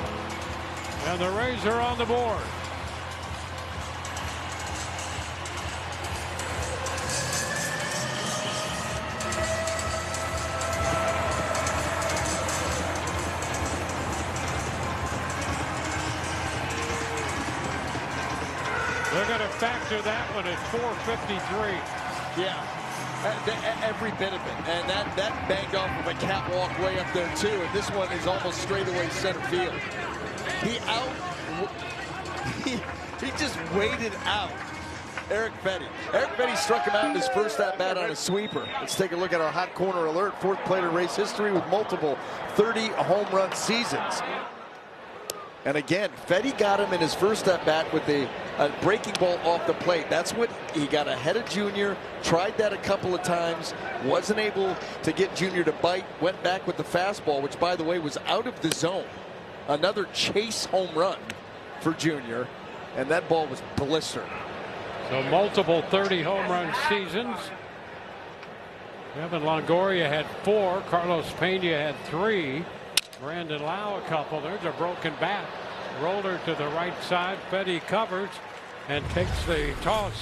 And the Rays are on the board. They're going to factor that one at 453. Yeah, every bit of it. And that banged off of a catwalk way up there, too. And this one is almost straightaway center field. He just waited out Eric Fetty. Eric Fetty struck him out in his first at-bat on a sweeper. Let's take a look at our hot corner alert. 4th player in race history with multiple 30 home run seasons. And again, Fetty got him in his first at-bat with a breaking ball off the plate. That's what he got ahead of Junior, tried that a couple of times, wasn't able to get Junior to bite, went back with the fastball, which, by the way, was out of the zone. Another chase home run for Junior, and that ball was blistered. So multiple 30 home run seasons. Evan Longoria had 4. Carlos Pena had 3. Brandon Lau a couple. There's a broken bat. Roller to the right side. Fetty covers and takes the toss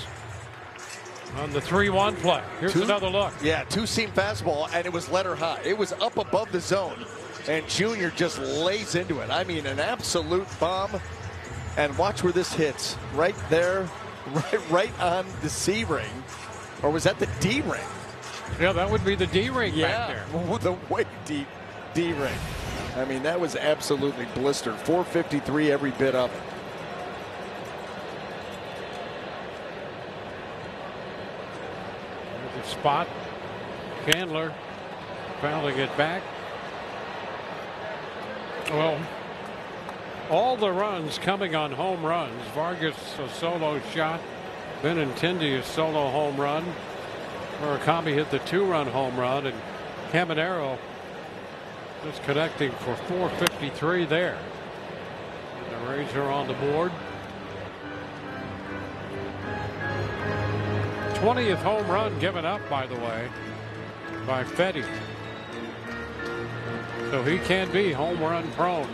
on the 3-1 play. Here's another look. Yeah, 2-seam fastball, and it was letter high. It was up above the zone, and Junior just lays into it. I mean, an absolute bomb. And watch where this hits. Right there, right on the C ring. Or was that the D ring? Yeah, that would be the D ring back there. The way deep D ring. I mean, that was absolutely blistered. 453 every bit of it. There's a spot. Chandler fouling it back. Well, all the runs coming on home runs. Vargas a solo shot. Benintendi a solo home run. Murakami hit the 2-run home run, and Caminero just connecting for 453 there. And the Rays are on the board. 20th home run given up, by the way, by Fetty. So he can be home run prone.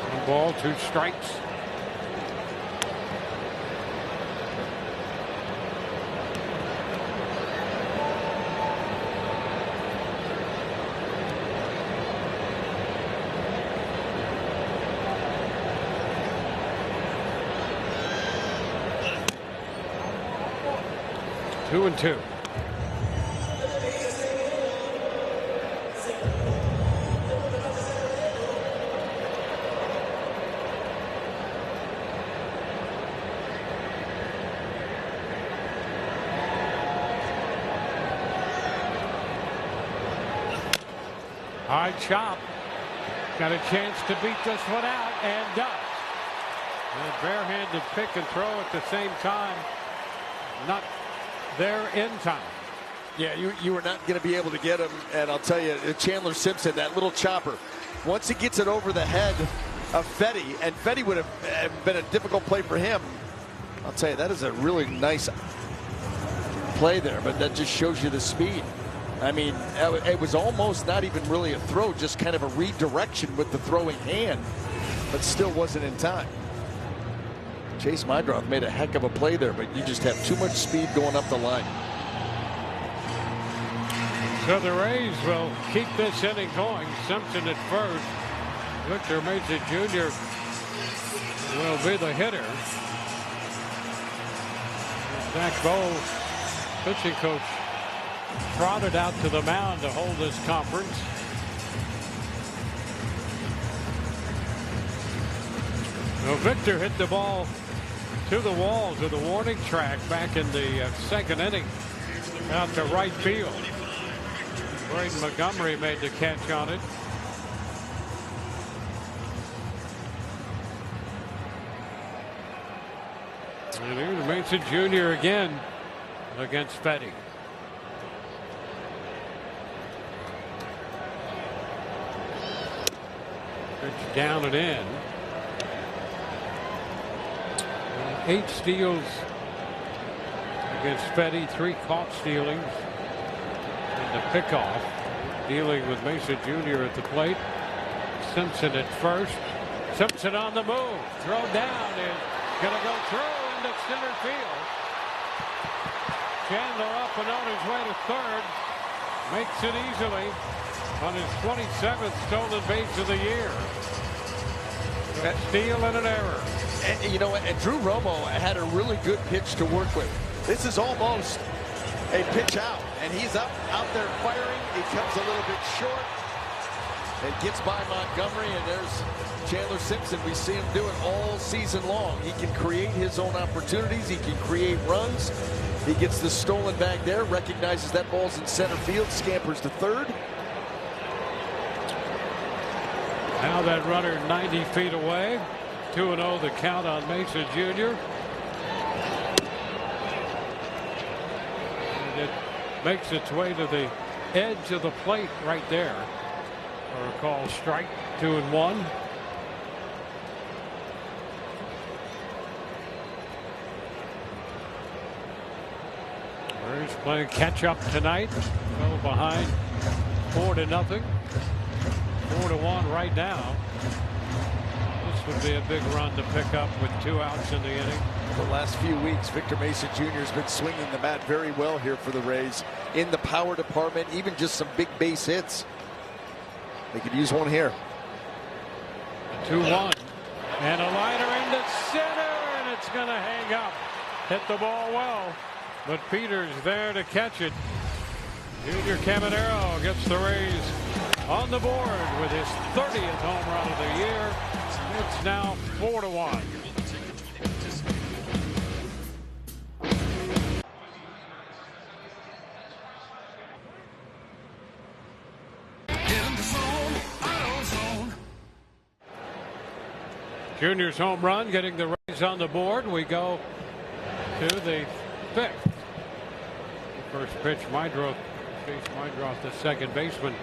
One ball, 2 strikes. Two and two. High chop. Got a chance to beat this one out and does. And barehanded pick and throw at the same time. Not there in time. Yeah, you were not going to be able to get him. And I'll tell you, Chandler Simpson, that little chopper, once he gets it over the head of Fetty, and Fetty would have been a difficult play for him. I'll tell you, that is a really nice play there, but that just shows you the speed. I mean, it was almost not even really a throw, just kind of a redirection with the throwing hand, but still wasn't in time. Chase Meidroth made a heck of a play there, but you just have too much speed going up the line. So the Rays will keep this inning going. Simpson at first. Victor Mesa Jr. will be the hitter. Zach Bowe, pitching coach, trotted out to the mound to hold this conference. Well, Victor hit the ball to the wall, to the warning track back in the second inning, out to right field. Braden Montgomery made the catch on it. And here's Mesa Jr. again against Fetty. Pitch down and in. 8 steals against Fetty, 3 caught stealings, and the pickoff. Dealing with Mesa Jr. at the plate. Simpson at first. Simpson on the move. Throw down is going to go through into center field. Chandler up and on his way to third. Makes it easily on his 27th stolen base of the year. A steal and an error. And you know what? And Drew Romo had a really good pitch to work with. This is almost a pitch out, and he's out there firing. He comes a little bit short. It gets by Montgomery, and there's Chandler Simpson. We see him do it all season long. He can create his own opportunities. He can create runs. He gets the stolen back there, recognizes that ball's in center field, scampers to third. Now that runner 90 feet away. 2-0 the count on Mesa Jr. And it makes its way to the edge of the plate right there. For a call strike, 2-1. Rays playing catch up tonight. Fell behind 4-0. 4-1 right now. This would be a big run to pick up with 2 outs in the inning. The last few weeks, Victor Mesa Jr. has been swinging the bat very well here for the Rays in the power department, even just some big base hits. They could use one here. 2-1. And a liner into center, and it's going to hang up. Hit the ball well, but Peters there to catch it. Junior Caminero gets the Rays on the board with his 30th home run of the year. It's now 4-1. Junior's home run getting the Rays on the board. We go to the 5th. First pitch, Mydroth, the second baseman,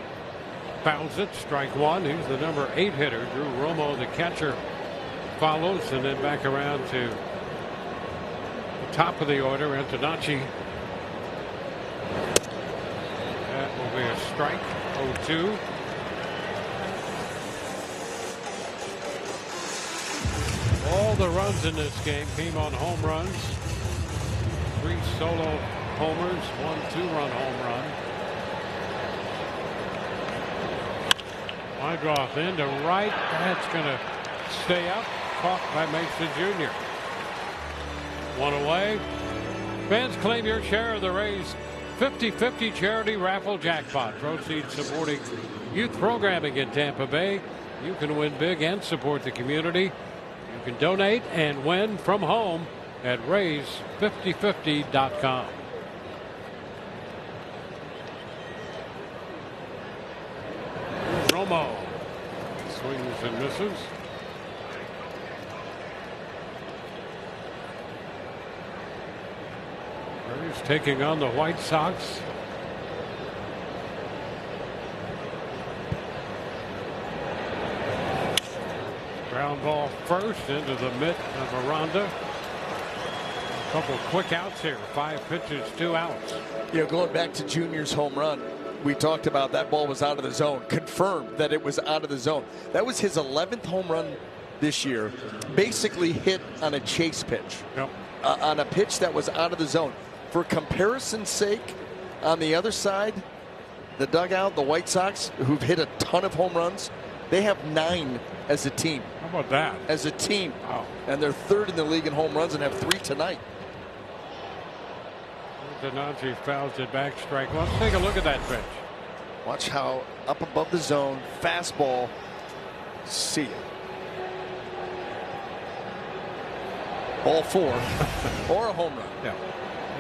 fouls it. Strike one. He's the number 8 hitter. Drew Romo, the catcher, follows, and then back around to the top of the order, Antonacci. That will be a strike. 0-2. All the runs in this game came on home runs. 3 solo homers, 1 2-run home run. Mydroth into right. That's going to stay up. Caught by Mason Jr. 1 away. Fans, claim your share of the Rays 50-50 charity raffle jackpot. Proceeds supporting youth programming in Tampa Bay. You can win big and support the community. You can donate and win from home at Rays5050.com. Romo swings and misses. Rays taking on the White Sox. Ground ball first into the mitt of Aranda. A couple quick outs here. 5 pitches, 2 outs. You know, going back to Junior's home run, we talked about that ball was out of the zone. Confirmed that it was out of the zone. That was his 11th home run this year. Basically hit on a chase pitch. Yep. On a pitch that was out of the zone. For comparison's sake, on the other side, the dugout, the White Sox, who've hit a ton of home runs, they have 9 as a team. How about that? As a team. Wow. And they're 3rd in the league in home runs and have 3 tonight. Antonacci fouls it back, strike one. Let's take a look at that pitch. Watch how up above the zone, fastball. See it. Ball 4 or a home run. Yeah.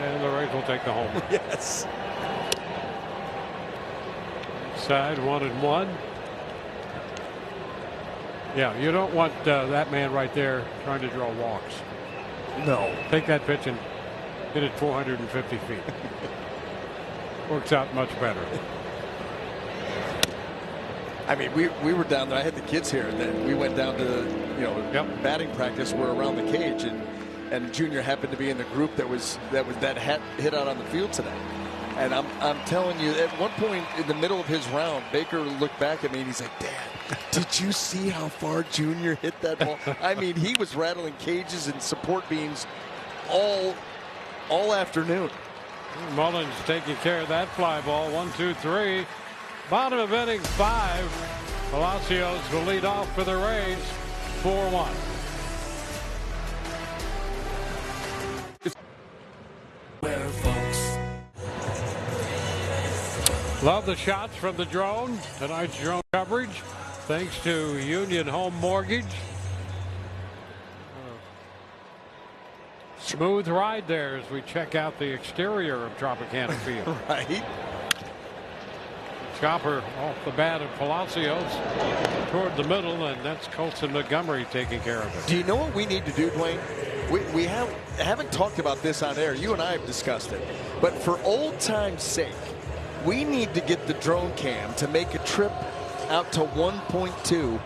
And the Rays will take the home run. Yes. Side 1-1. Yeah, you don't want that man right there trying to draw walks. No. Take that pitch and hit it 450 feet. Works out much better. I mean, we were down there. I had the kids here, and then we went down to batting practice. We're around the cage, and Junior happened to be in the group that hit out on the field today. And I'm telling you, at one point in the middle of his round, Baker looked back at me and he's like, "Dad, did you see how far Junior hit that ball?" I mean, he was rattling cages and support beams all afternoon. Mullins taking care of that fly ball. 1, 2, 3. Bottom of inning 5. Palacios will lead off for the Rays. 4-1. Love the shots from the drone. Tonight's drone coverage, thanks to Union Home Mortgage. Smooth ride there as we check out the exterior of Tropicana Field. Right. Chopper off the bat of Palacios toward the middle, and that's Colson Montgomery taking care of it. Do you know what we need to do, Dwayne? We haven't talked about this on air. You and I have discussed it. But for old time's sake, we need to get the drone cam to make a trip out to 1.2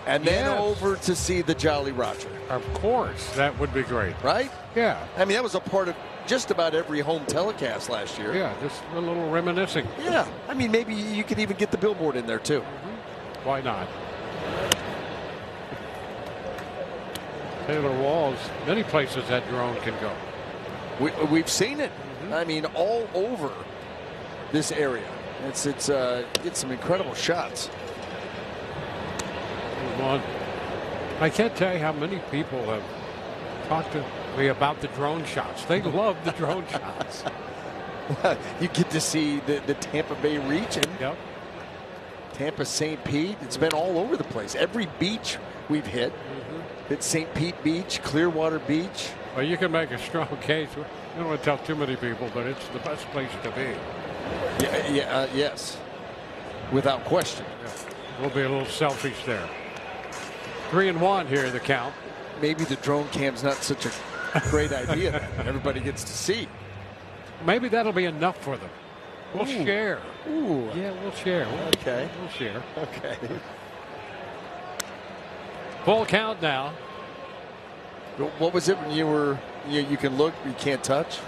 and then over to see the Jolly Roger. Of course, that would be great. Right? Yeah. I mean, that was a part of just about every home telecast last year. Yeah, just a little reminiscing. Yeah. I mean, maybe you could even get the billboard in there, too. Why not? Taylor Walls, many places that drone can go. We've seen it. I mean, all over this area. It's some incredible shots. One. I can't tell you how many people have talked to me about the drone shots. They love the drone shots. You get to see the Tampa Bay region. Yep. Tampa, St. Pete. It's been all over the place. Every beach we've hit. Hit St. Pete Beach, Clearwater Beach. Well, you can make a strong case. You don't want to tell too many people, but it's the best place to be. Yes. Without question. Yeah. We'll be a little selfish there. 3-1 here, the count. Maybe the drone cam's not such a great idea that everybody gets to see. Maybe that'll be enough for them. We'll share. Ooh. Yeah, we'll share. Okay. We'll share. Okay. Full count now. What was it when you can look, you can't touch?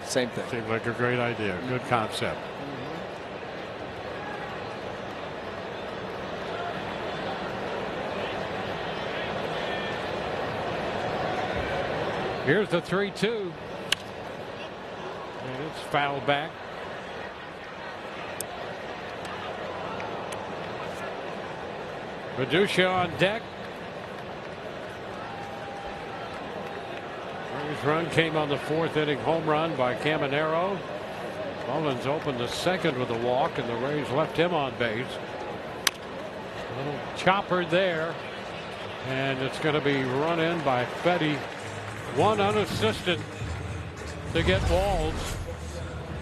Same thing. Seemed like a great idea. Good concept. Here's the 3-2. And it's fouled back. Medusa on deck. His run came on the 4th inning home run by Caminero. Mullins opened the 2nd with a walk, and the Rays left him on base. A little chopper there, and it's going to be run in by Fetty. One unassisted to get Walls.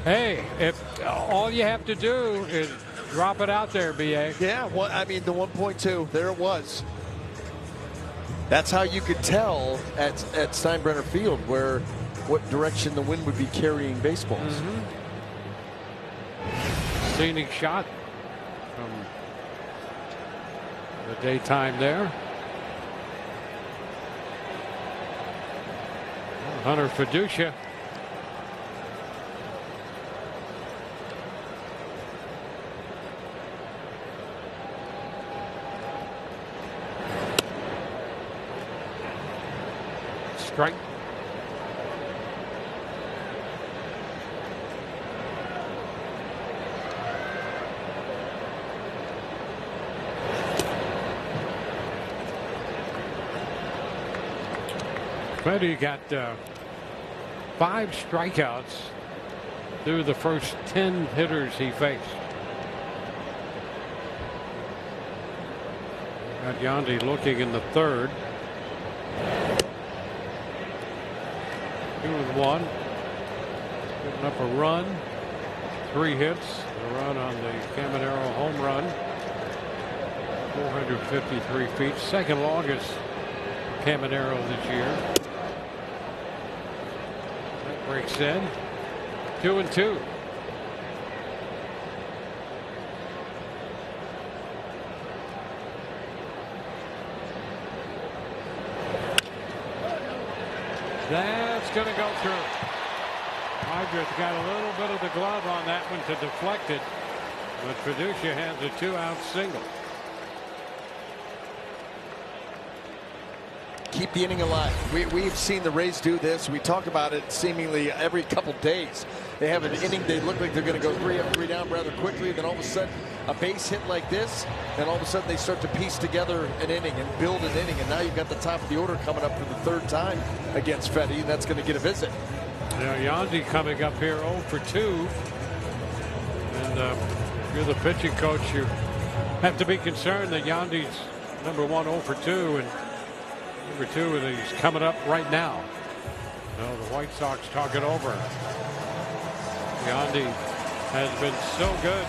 Hey, if all you have to do is drop it out there, BA. Yeah, well, I mean, the 1.2, there it was. That's how you could tell at Steinbrenner Field what direction the wind would be carrying baseballs. Scenic shot from the daytime there. Hunter Fiducia. Strike. Fetty got 5 strikeouts through the first 10 hitters he faced. Got Yandy looking in the 3rd. 2-1. Giving up a run. 3 hits. A run on the Caminero home run. 453 feet. 2nd longest for Caminero this year. That breaks in. 2-2. That's going to go through. Hydrith got a little bit of the glove on that one to deflect it, but Fiducia has a 2-out single. Keep the inning alive. We've seen the Rays do this. We talk about it seemingly every couple days. They have an inning, they look like they're going to go 3 up, 3 down rather quickly. Then all of a sudden, a base hit like this, and all of a sudden they start to piece together an inning and build an inning. And now you've got the top of the order coming up for the 3rd time against Fetty, and that's going to get a visit. Now Yandy coming up here 0 for 2. And if you're the pitching coach, you have to be concerned that Yandy's number 1 0 for 2. And number 2, and he's coming up right now. No, the White Sox talk it over. Yandy has been so good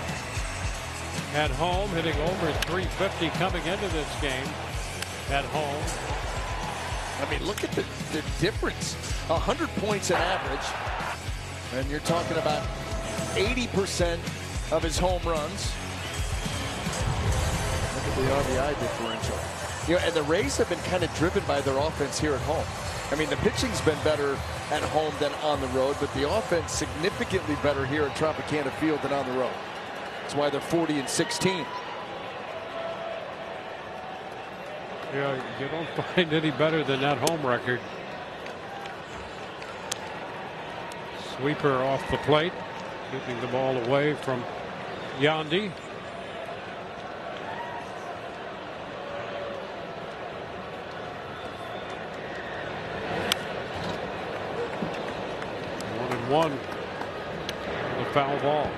at home, hitting over 350 coming into this game at home. I mean, look at the difference. 100 points an average, and you're talking about 80% of his home runs. Look at the RBI differential. You know, and the Rays have been kind of driven by their offense here at home. I mean, the pitching's been better at home than on the road, but the offense significantly better here at Tropicana Field than on the road. That's why they're 40-16. Yeah, you don't find any better than that home record. Sweeper off the plate, keeping the ball away from Yandy. 1. The foul ball.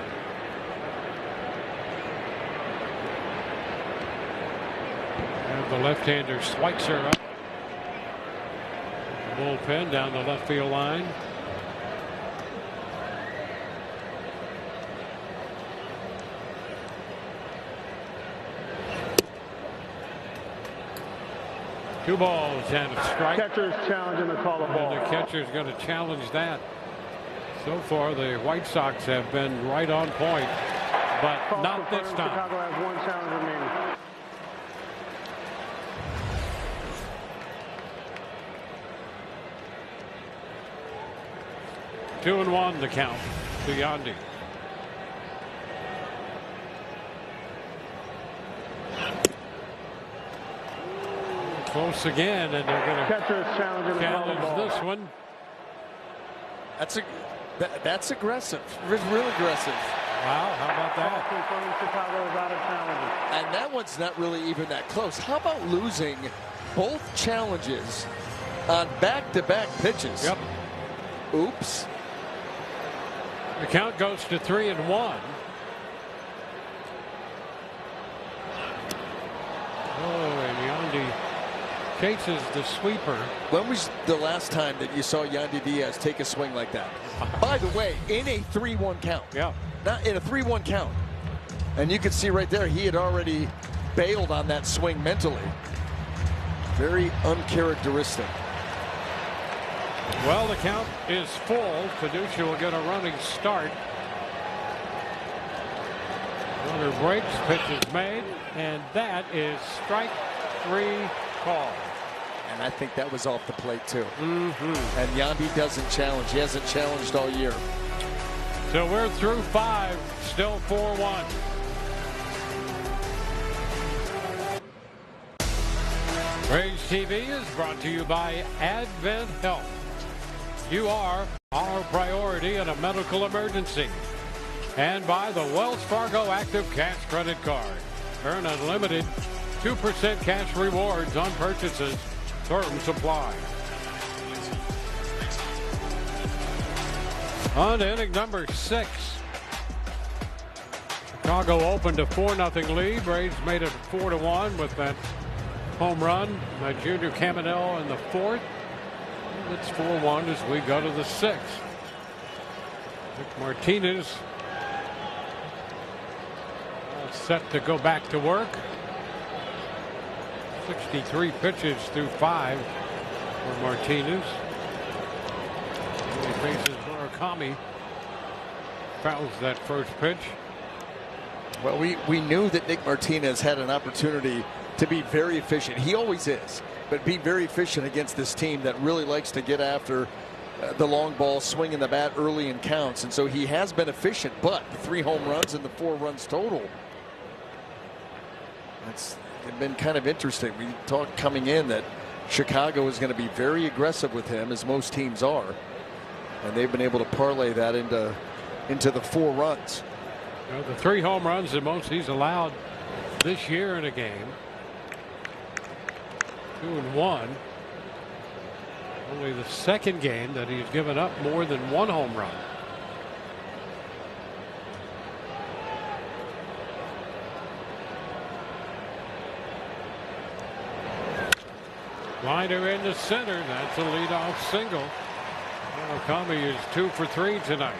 And the left-hander Schweitzer up. Bullpen down the left field line. Two balls and a strike. Catcher's challenging the call of ball. And the catcher's going to challenge that. So far, the White Sox have been right on point, but Call not this confirmed. time. Chicago has 1 challenge remaining. Two and 1 the count to Yandy. Close again, and they're going to Catcher's challenging the call of ball. challenge this one. That's aggressive. Real aggressive. Wow, how about Call that? confirmed. Chicago is out of challenges. And that one's not really even that close. How about losing both challenges on back-to-back pitches? Yep. Oops. The count goes to 3 and 1. Oh, and Yandy chases the sweeper. When was the last time that you saw Yandy Diaz take a swing like that? By the way, in a 3-1 count. Yeah. Not in a 3-1 count. And you can see right there, he had already bailed on that swing mentally. Very uncharacteristic. Well, the count is full. Fiducia will get a running start. Runner breaks, pitch is made, and that is strike 3 call. And I think that was off the plate too. Mm-hmm. And Yandy doesn't challenge. He hasn't challenged all year. So we're through 5, still 4-1. Rays TV is brought to you by Advent Health. You are our priority in a medical emergency. And by the Wells Fargo Active Cash Credit Card. Earn unlimited 2% cash rewards on purchases. Terms apply. On to inning number 6. Chicago opened a 4-0 lead. Rays made it 4-1 with that home run by Junior Caminell in the 4th. It's 4-1 as we go to the 6th. Nick Martinez all set to go back to work. 63 pitches through 5 for Martinez. He faces Murakami. Fouls that first pitch. Well, we knew that Nick Martinez had an opportunity to be very efficient. He always is, but be very efficient against this team that really likes to get after the long ball, swinging the bat early in counts. And so he has been efficient, but the 3 home runs and the 4 runs total. It's been kind of interesting. We talked coming in that Chicago is going to be very aggressive with him, as most teams are. And they've been able to parlay that into the 4 runs. You know, the 3 home runs the most he's allowed this year in a game. 2 and 1. Only the 2nd game that he's given up more than 1 home run. Liner in the center. That's a leadoff single. Murakami is 2 for 3 tonight.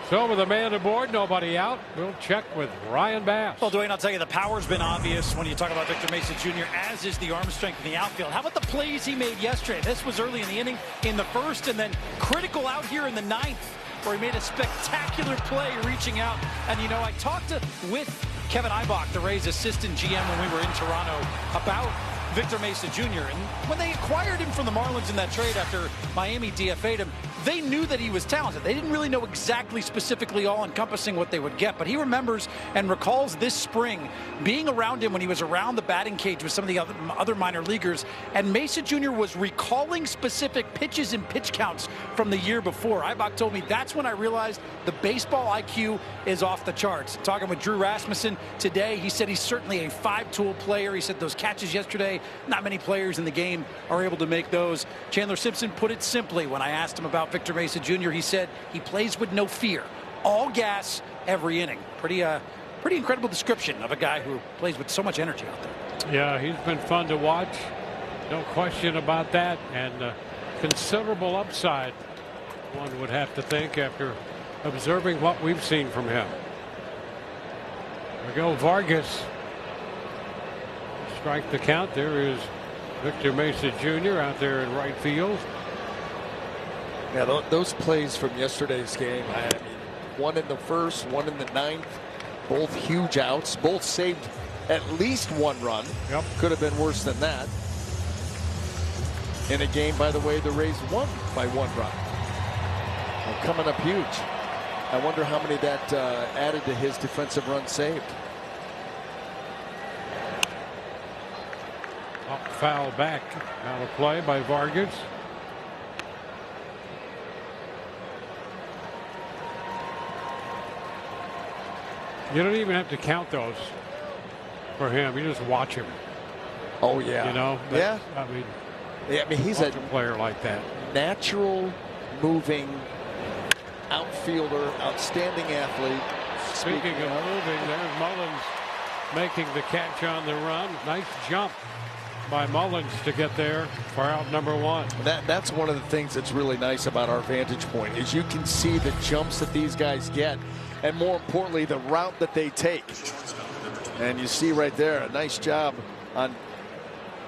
So with a man aboard, nobody out, we'll check with Ryan Bass. Well, Dwayne, I'll tell you, the power's been obvious when you talk about Victor Mesa Jr., as is the arm strength in the outfield. How about the plays he made yesterday? This was early in the inning, in the 1st, and then critical out here in the 9th, where he made a spectacular play reaching out. And, you know, I talked with Kevin Ibach, the Rays assistant GM, when we were in Toronto, about Victor Mesa Jr. And when they acquired him from the Marlins in that trade after Miami DFA'd him, they knew that he was talented. They didn't really know exactly specifically all encompassing what they would get, but he remembers and recalls this spring being around him when he was around the batting cage with some of the other minor leaguers, and Mesa Jr. was recalling specific pitches and pitch counts from the year before. Ibach told me that's when I realized the baseball IQ is off the charts. Talking with Drew Rasmussen today, he said he's certainly a 5-tool player. He said those catches yesterday, not many players in the game are able to make those. Chandler Simpson put it simply when I asked him about about Victor Mesa Jr. He said he plays with no fear, all gas every inning. Pretty incredible description of a guy who plays with so much energy out there. Yeah, he's been fun to watch. No question about that. And considerable upside, one would have to think, after observing what we've seen from him. There we go, Vargas. Strike the count. There is Victor Mesa Jr. out there in right field. Yeah, those plays from yesterday's game, I mean, one in the first, one in the ninth, both huge outs, both saved at least one run. Yep. Could have been worse than that. In a game, by the way, the Rays won by 1 run. Well, coming up huge. I wonder how many that added to his defensive run saved. Up, foul back, out of play by Vargas. You don't even have to count those for him. You just watch him. Oh yeah. You know. Yeah. I mean he's a player like that. Natural moving outfielder, outstanding athlete. Speaking of moving, there's Mullins making the catch on the run. Nice jump by Mullins to get there for out number 1. That's one of the things that's really nice about our vantage point, is you can see the jumps that these guys get, and more importantly, the route that they take. And you see right there, a nice job on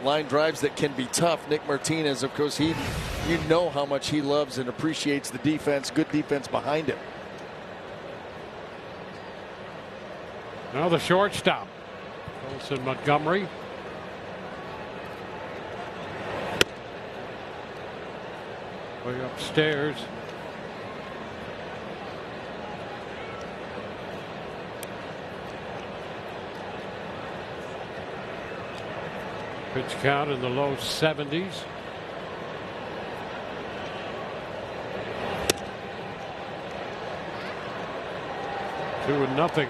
line drives that can be tough. Nick Martinez, of course, you know how much he loves and appreciates the defense, good defense behind him. Now the shortstop, Colson Montgomery. Way upstairs. Pitch count in the low 70s. Two and nothing.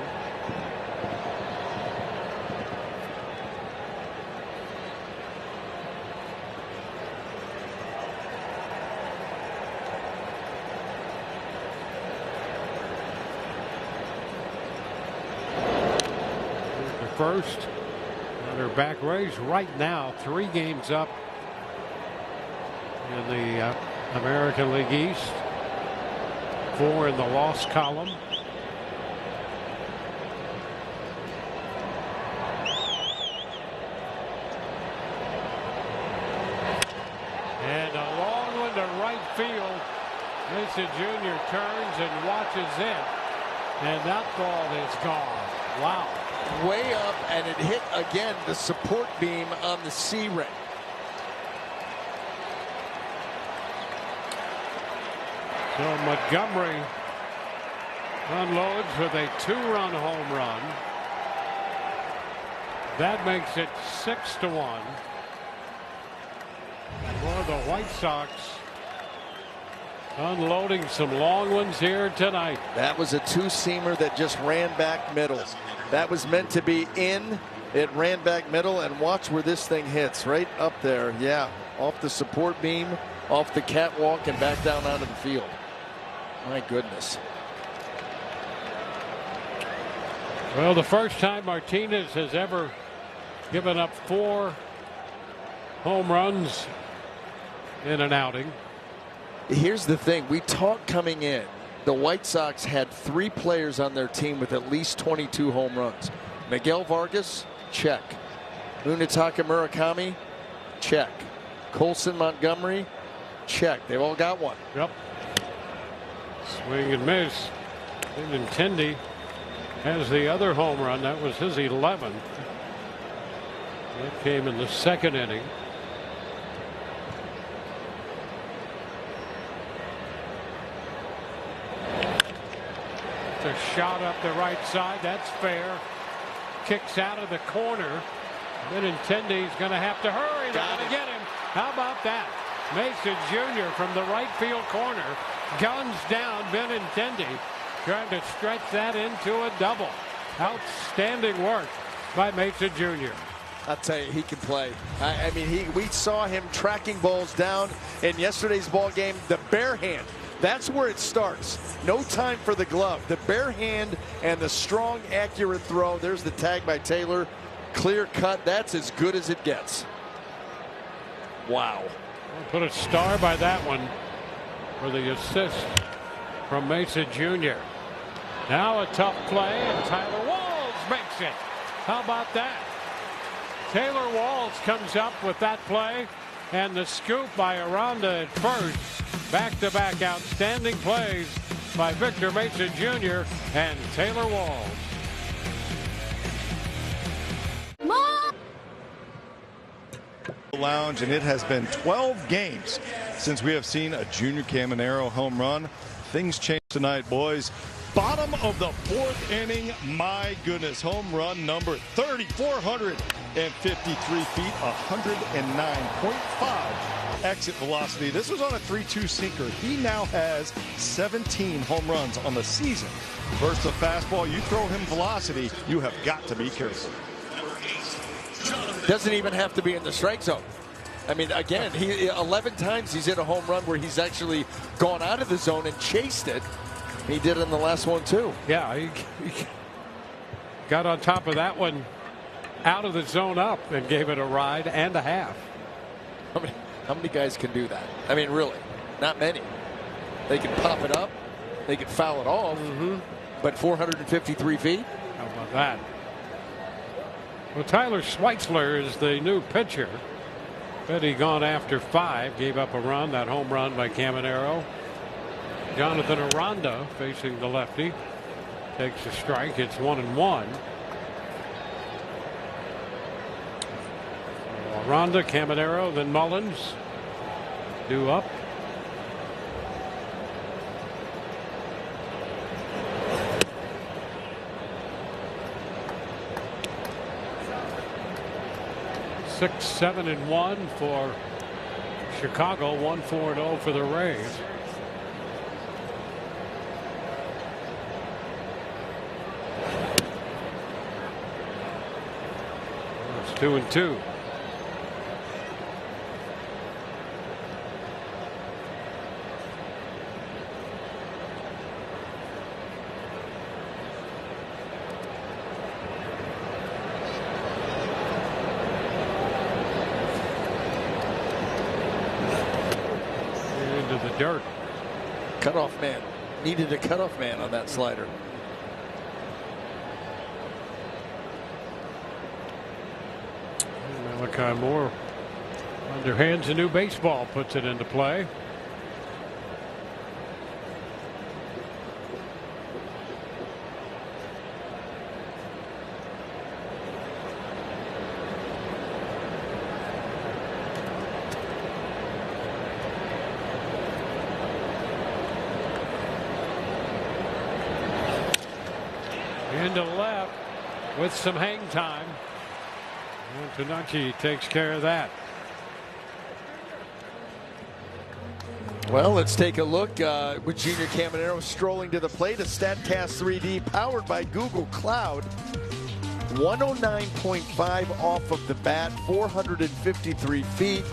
First, their back Rays right now 3 games up in the American League East, 4 in the loss column. And a long one to right field. Mesa Jr. turns and watches it, and that ball is gone. Wow. Way up, and it hit again the support beam on the C ring. So Montgomery unloads with a 2-run home run. That makes it 6-1 for the White Sox. Unloading some long ones here tonight. That was a 2-seamer that just ran back middle. That was meant to be in. It ran back middle, and watch where this thing hits. Right up there. Yeah. Off the support beam, off the catwalk, and back down onto the field. My goodness. Well, the first time Martinez has ever given up 4 home runs in an outing. Here's the thing. We talked coming in. The White Sox had 3 players on their team with at least 22 home runs. Miguel Vargas, check. Munetaka Murakami, check. Colson Montgomery, check. They've all got one. Yep. Swing and miss. Benintendi has the other home run. That was his 11th. That came in the 2nd inning. A shot up the right side. That's fair. Kicks out of the corner. Benintendi's going to have to hurry. They're going to get him. How about that? Mesa Jr. from the right field corner guns down Benintendi, trying to stretch that into a double. Outstanding work by Mesa Jr. I'll tell you, he can play. I mean, we saw him tracking balls down in yesterday's ball game. The bare hand That's where it starts. No time for the glove. The bare hand and the strong, accurate throw. There's the tag by Taylor. Clear cut. That's as good as it gets. Wow. Put a star by that one for the assist from Mesa Jr. Now a tough play, and Tyler Walls makes it. How about that? Taylor Walls comes up with that play, and the scoop by Aranda at first. Back-to-back outstanding plays by Victor Mesa Jr. and Taylor Walls. Lounge, and it has been 12 games since we have seen a Junior Caminero home run. Things change tonight, boys. Bottom of the fourth inning, my goodness, home run number 30, 453 feet, 109.5 exit velocity. This was on a 3-2 sinker. He now has 17 home runs on the season. Versus the fastball, you throw him velocity, you have got to be careful. Doesn't even have to be in the strike zone. I mean, again, 11 times he's hit a home run where he's actually gone out of the zone and chased it. He did it in the last one, too. Yeah, he got on top of that one out of the zone up and gave it a ride and a half. How many guys can do that? I mean, really, not many. They can pop it up. They can foul it off. But 453 feet? How about that? Well, Tyler Schweitzler is the new pitcher. Betty gone after 5. Gave up a run. That home run by Caminero. Jonathan Aranda facing the lefty. Takes a strike. It's 1-1. Aranda, Caminero, then Mullins. Due up. Six, 7-1 for Chicago. 1-4-0 for the Rays. It's 2-2. The dirt. Cutoff man. Needed a cutoff man on that slider. Malachi Moore underhands a new baseball, puts it into play. Into left with some hang time. And Tanucci takes care of that. Well, let's take a look with Junior Caminero strolling to the plate. A StatCast 3D powered by Google Cloud. 109.5 off of the bat, 453 feet.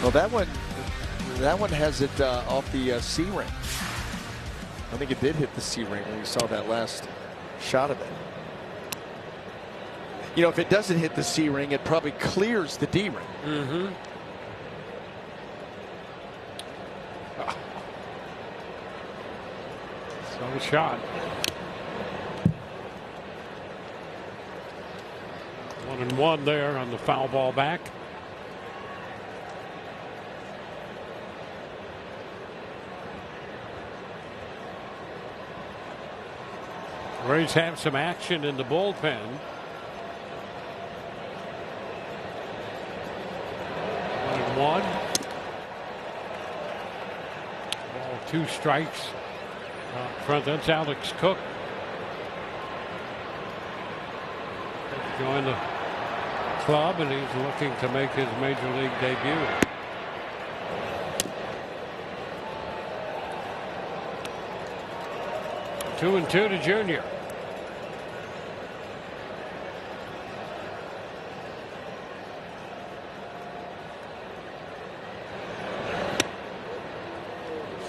Well, that one has it off the C ring. I think it did hit the C ring when we saw that last shot of it. You know, if it doesn't hit the C ring, it probably clears the D ring. So shot. 1-1 there on the foul ball back. Rays have some action in the bullpen. 1-1. Ball 2 strikes out front. That's Alex Cook. Joined the club, and he's looking to make his major league debut. Two and 2 to Junior.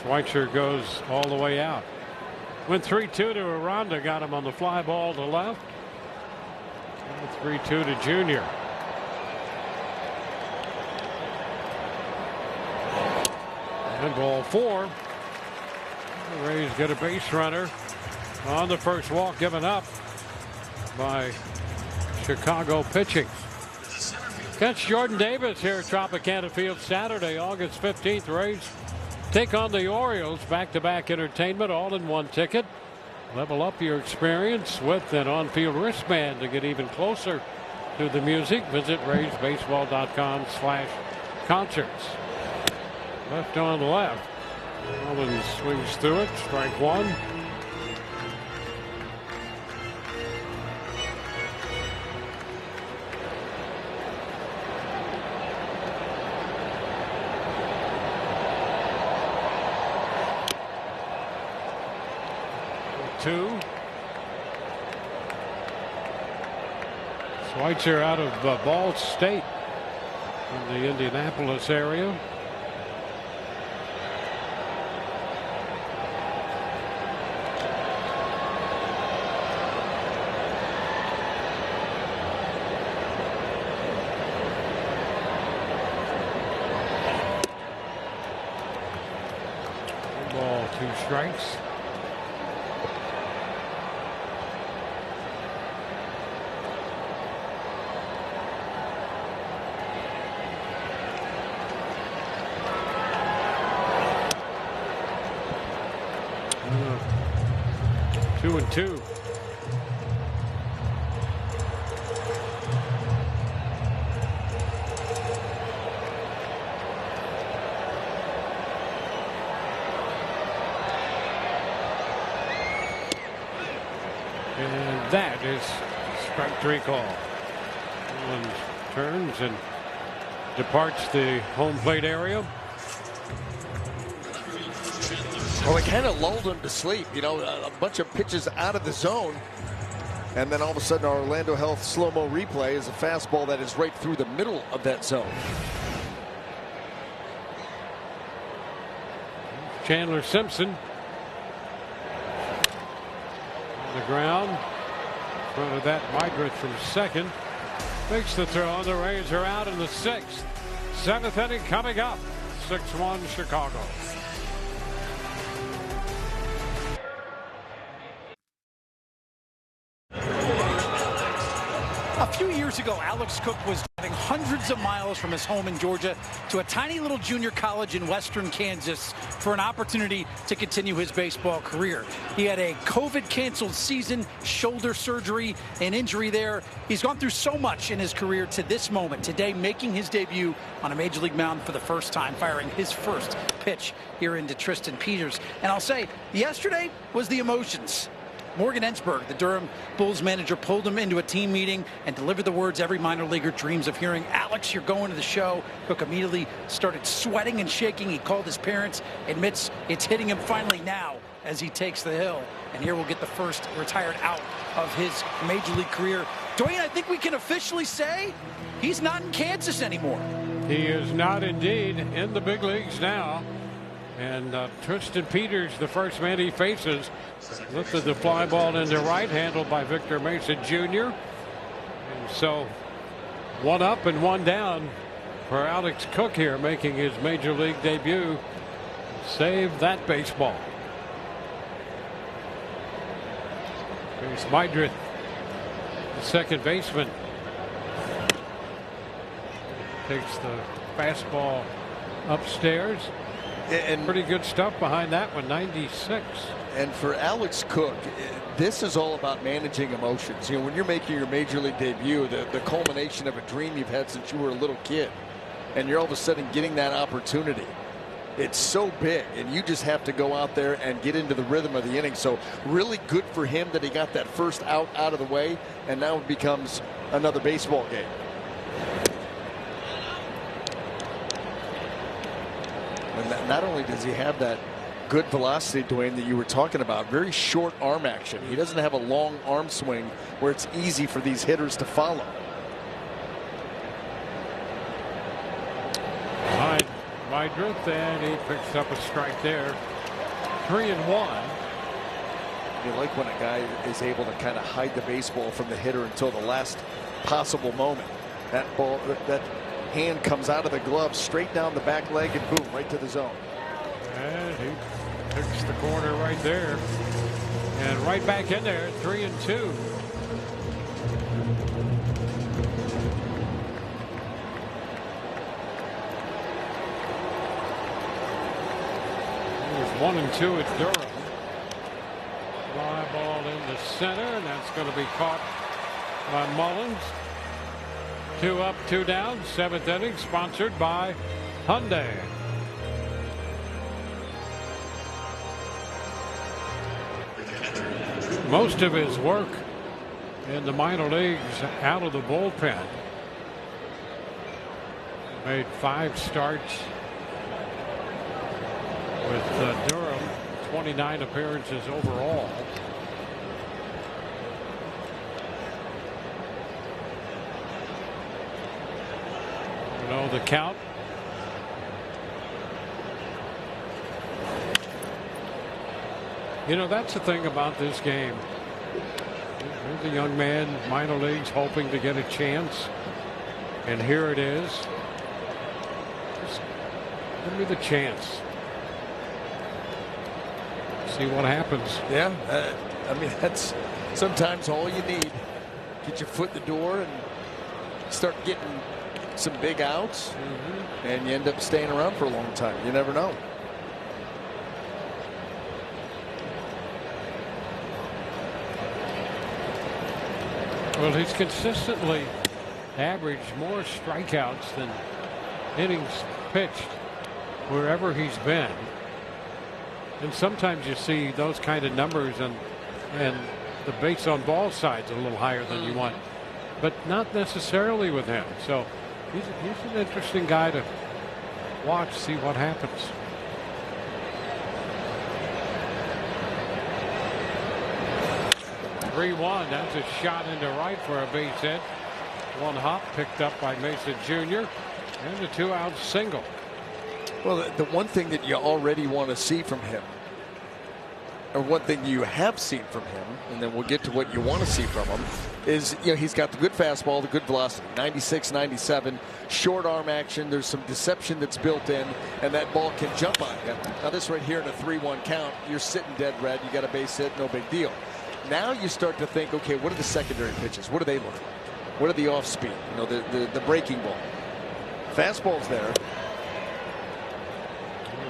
Schweitzer goes all the way out. Went 3-2 to Aranda, got him on the fly ball to left. 3-2 to Junior. And ball 4. The Rays get a base runner on the first walk given up by Chicago pitching. Catch Jordan Davis here at Tropicana Field Saturday, August 15th. Rays take on the Orioles. Back-to-back entertainment, all in one ticket. Level up your experience with an on-field wristband to get even closer to the music. Visit RaysBaseball.com/concerts. Left on left. Mullins swings through it. Strike 1. Schweitzer out of Ball State in the Indianapolis area. Ball, 2 strikes. Two and 2. And that is strike 3 call. Mullins turns and departs the home plate area. Well, it kind of lulled him to sleep. You know, a bunch of pitches out of the zone. And then all of a sudden, our Orlando Health slow-mo replay is a fastball that is right through the middle of that zone. Chandler Simpson on the ground. In front of that, Mydrith from second. Makes the throw. The Rays are out in the 6th. 7th inning coming up. 6-1 Chicago. A few years ago, Alex Cook was driving hundreds of miles from his home in Georgia to a tiny little junior college in western Kansas for an opportunity to continue his baseball career. He had a COVID-canceled season, shoulder surgery, an injury there. He's gone through so much in his career to this moment, today making his debut on a major league mound for the first time, firing his first pitch here into Tristan Peters. And I'll say, yesterday was the emotions. Morgan Ensberg, the Durham Bulls manager, pulled him into a team meeting and delivered the words every minor leaguer dreams of hearing. Alex, you're going to the show. Cook immediately started sweating and shaking. He called his parents, admits it's hitting him finally now as he takes the hill. And here we'll get the first retired out of his major league career. Dwayne, I think we can officially say he's not in Kansas anymore. He is not indeed in the big leagues now. And Tristan Peters, the first man he faces, lifted the fly ball into right, handled by Victor Mesa Jr. And so 1 up and 1 down for Alex Cook here, making his major league debut. Save that baseball. Here's Mydrith, the second baseman. Takes the fastball upstairs. And pretty good stuff behind that one, 96. And for Alex Cook, this is all about managing emotions. You know, when you're making your major league debut, the culmination of a dream you've had since you were a little kid, and you're all of a sudden getting that opportunity. It's so big, and you just have to go out there and get into the rhythm of the inning. So really good for him that he got that first out of the way, and now it becomes another baseball game. And not only does he have that good velocity, Dwayne, that you were talking about, very short arm action. He doesn't have a long arm swing where it's easy for these hitters to follow. Behind Mydrith, and he picks up a strike there. 3-1. You like when a guy is able to kind of hide the baseball from the hitter until the last possible moment. That ball, that hand comes out of the glove straight down the back leg and boom, right to the zone. And he picks the corner right there. And right back in there, 3-2. It was 1-2 at Durham. Fly ball in the center, and that's going to be caught by Mullins. 2 up, 2 down. 7th inning, sponsored by Hyundai. Most of his work in the minor leagues out of the bullpen. Made 5 starts with Durham, 29 appearances overall. You know the count. You know, that's the thing about this game. Here's a young man, minor leagues, hoping to get a chance. And here it is. Just give me the chance. See what happens. Yeah, I mean, that's sometimes all you need. Get your foot in the door and start getting some big outs. And you end up staying around for a long time. You never know. Well, he's consistently averaged more strikeouts than innings pitched wherever he's been. And sometimes you see those kind of numbers and the base on ball side's a little higher than you want, but not necessarily with him. So he's an interesting guy to watch, see what happens. .3-1. That's a shot into right for a base hit. 1 hop picked up by Mason Jr. and a 2-out single. Well, the one thing that you already want to see from him, or one thing you have seen from him, and then we'll get to what you want to see from him, is, you know, he's got the good fastball, the good velocity, 96, 97, short arm action. There's some deception that's built in, and that ball can jump on you. Now this right here in a 3-1 count, you're sitting dead red. You got a base hit, no big deal. Now you start to think, okay, what are the secondary pitches? What do they look like? What are the off speed? You know, the breaking ball. Fastball's there.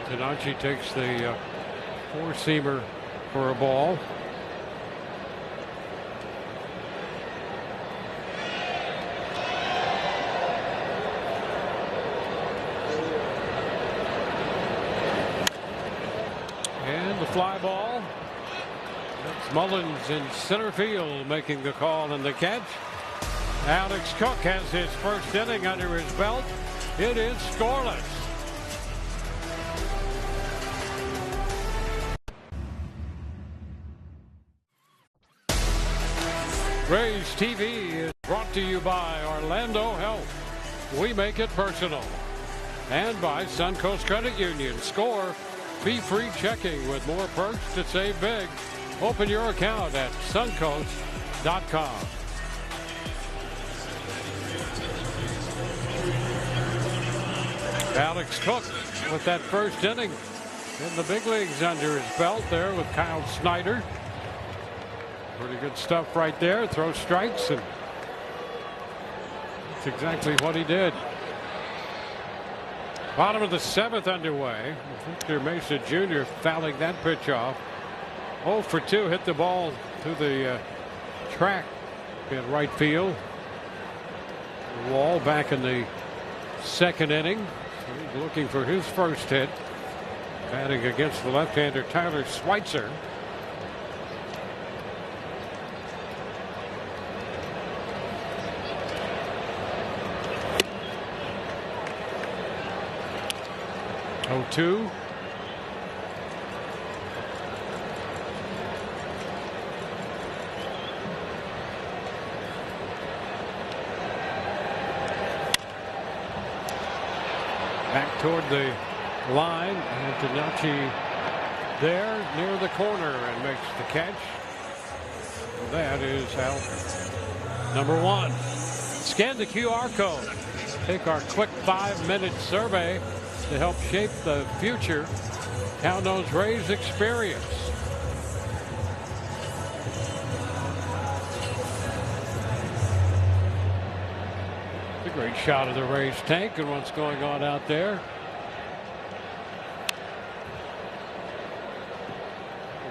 Tanachi takes the 4-seamer for a ball. And the fly ball. That's Mullins in center field making the call and the catch. Alex Cook has his first inning under his belt. It is scoreless. Rays TV is brought to you by Orlando Health. We make it personal. And by Suncoast Credit Union. Score fee-free checking with more perks to save big. Open your account at suncoast.com. Alex Cook with that first inning in the big leagues under his belt there with Kyle Snyder. Pretty good stuff right there. Throw strikes, and that's exactly what he did. Bottom of the 7th underway. Victor Mesa Jr. fouling that pitch off. 0 for 2, hit the ball to the track in right field. Wall back in the 2nd inning. So he's looking for his first hit. Batting against the left-hander Tyler Schweitzer. Oh, 2. Back toward the line, and Tanachi there near the corner and makes the catch. That is out number 1. Scan the QR code. Take our quick 5-minute survey to help shape the future. Count those Rays experience. It's a great shot of the Rays tank and what's going on out there.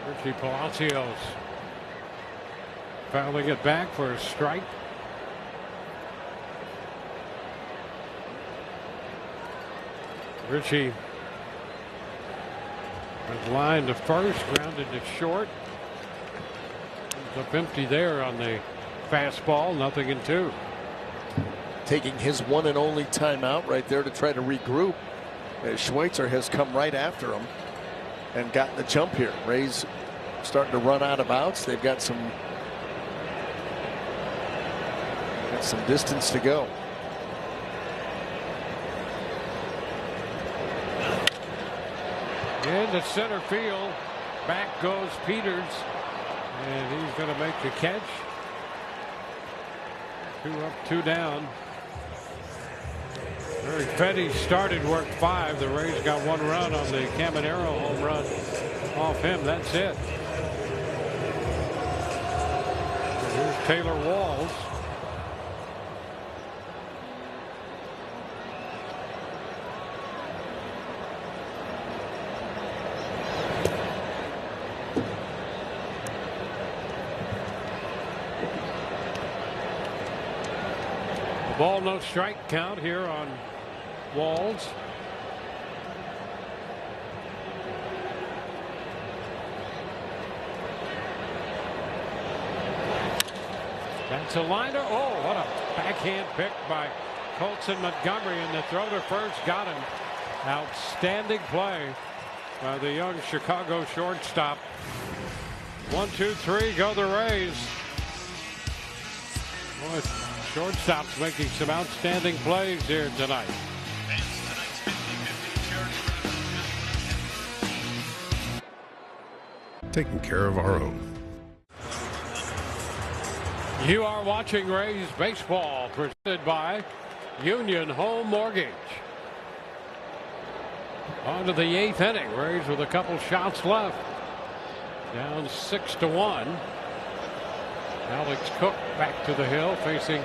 Richie Palacios fouling it back for a strike. Richie was lined to first, grounded to short. Comes up empty there on the fastball, 0-2. Taking his one and only timeout right there to try to regroup. Schweitzer has come right after him and gotten the jump here. Rays starting to run out of outs. They've got some distance to go. Into center field. Back goes Peters. And he's going to make the catch. 2 up, 2 down. Very Fetty started work 5. The Rays got 1 run on the Caminero home run off him. That's it. Here's Taylor Walls. Ball, no strike count here on Walls. That's a liner. Oh, what a backhand pick by Colson Montgomery, and the throw to first got him. Outstanding play by the young Chicago shortstop. 1, 2, 3, go the Rays. Boy, shortstop's making some outstanding plays here tonight. Taking care of our own. You are watching Rays baseball, presented by Union Home Mortgage. On to the 8th inning. Rays with a couple shots left. Down 6-1. Alex Cook back to the hill, facing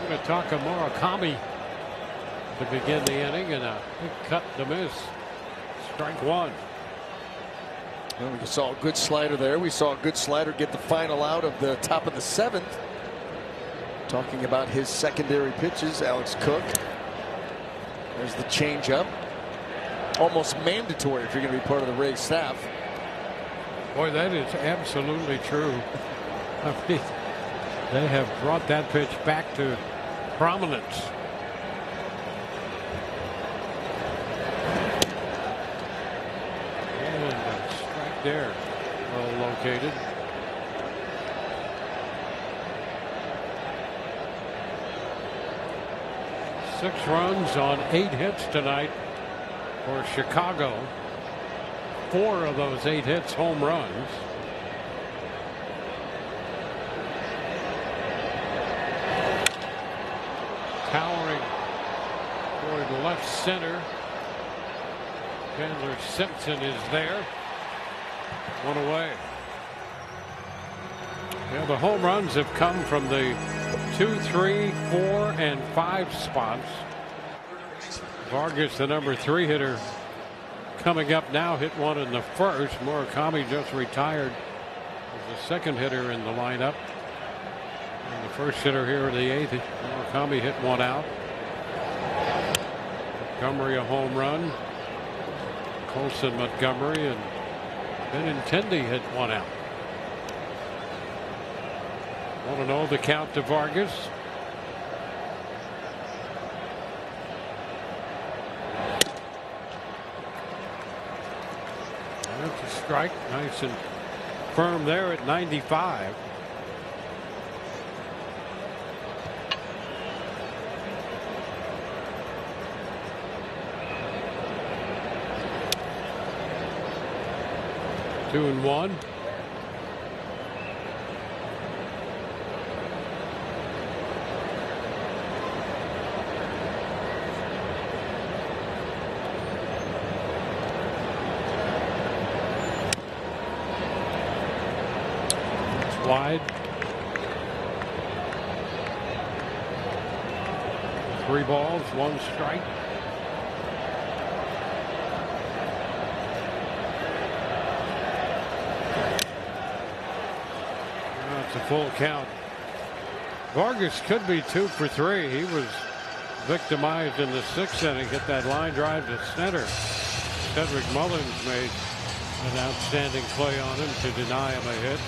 Munetaka Murakami to begin the inning, and a big cut to miss. Strike 1. Well, we saw a good slider there. We saw a good slider get the final out of the top of the 7th. Talking about his secondary pitches, Alex Cook. There's the changeup. Almost mandatory if you're going to be part of the Rays staff. Boy, that is absolutely true. I mean, they have brought that pitch back to prominence. And a strike there, well located. Six runs on 8 hits tonight for Chicago. 4 of those 8 hits home runs. Towering toward left center. Chandler Simpson is there. 1 away. Yeah, the home runs have come from the 2, 3, 4, and 5 spots. Vargas, the number 3 hitter, coming up now, hit 1 in the first. Murakami just retired as the 2nd hitter in the lineup. And the first hitter here in the 8th. Murakami hit 1 out. Montgomery a home run. Colson Montgomery and Benintendi hit 1 out. 1-0 the count to Vargas. That's a strike. Nice and firm there at 95. 2-1. Wide. 3 balls, 1 strike. That's a full count. Vargas could be 2 for 3. He was victimized in the 6th inning. Hit that line drive to center. Cedric Mullins made an outstanding play on him to deny him a hit.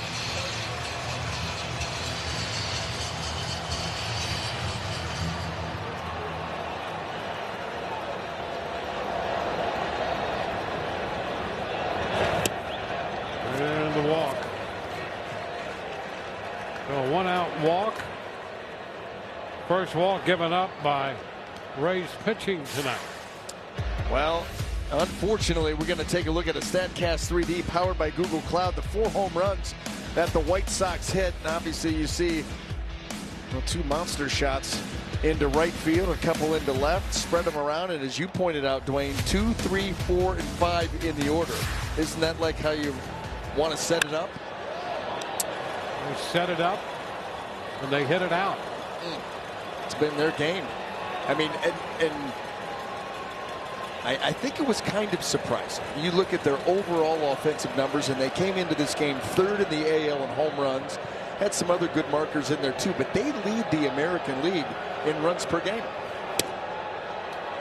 And the walk. So a 1-out walk. First walk given up by Rays pitching tonight. Well, unfortunately, we're going to take a look at a StatCast 3D powered by Google Cloud. The 4 home runs that the White Sox hit. And obviously, you see 2 monster shots into right field, a couple into left, spread them around. And as you pointed out, Dwayne, 2, 3, 4, and 5 in the order. Isn't that like how you want to set it up? They set it up and they hit it out. It's been their game. I mean, and I think it was kind of surprising. You look at their overall offensive numbers, and they came into this game 3rd in the AL in home runs. Had some other good markers in there too, but they lead the American League in runs per game.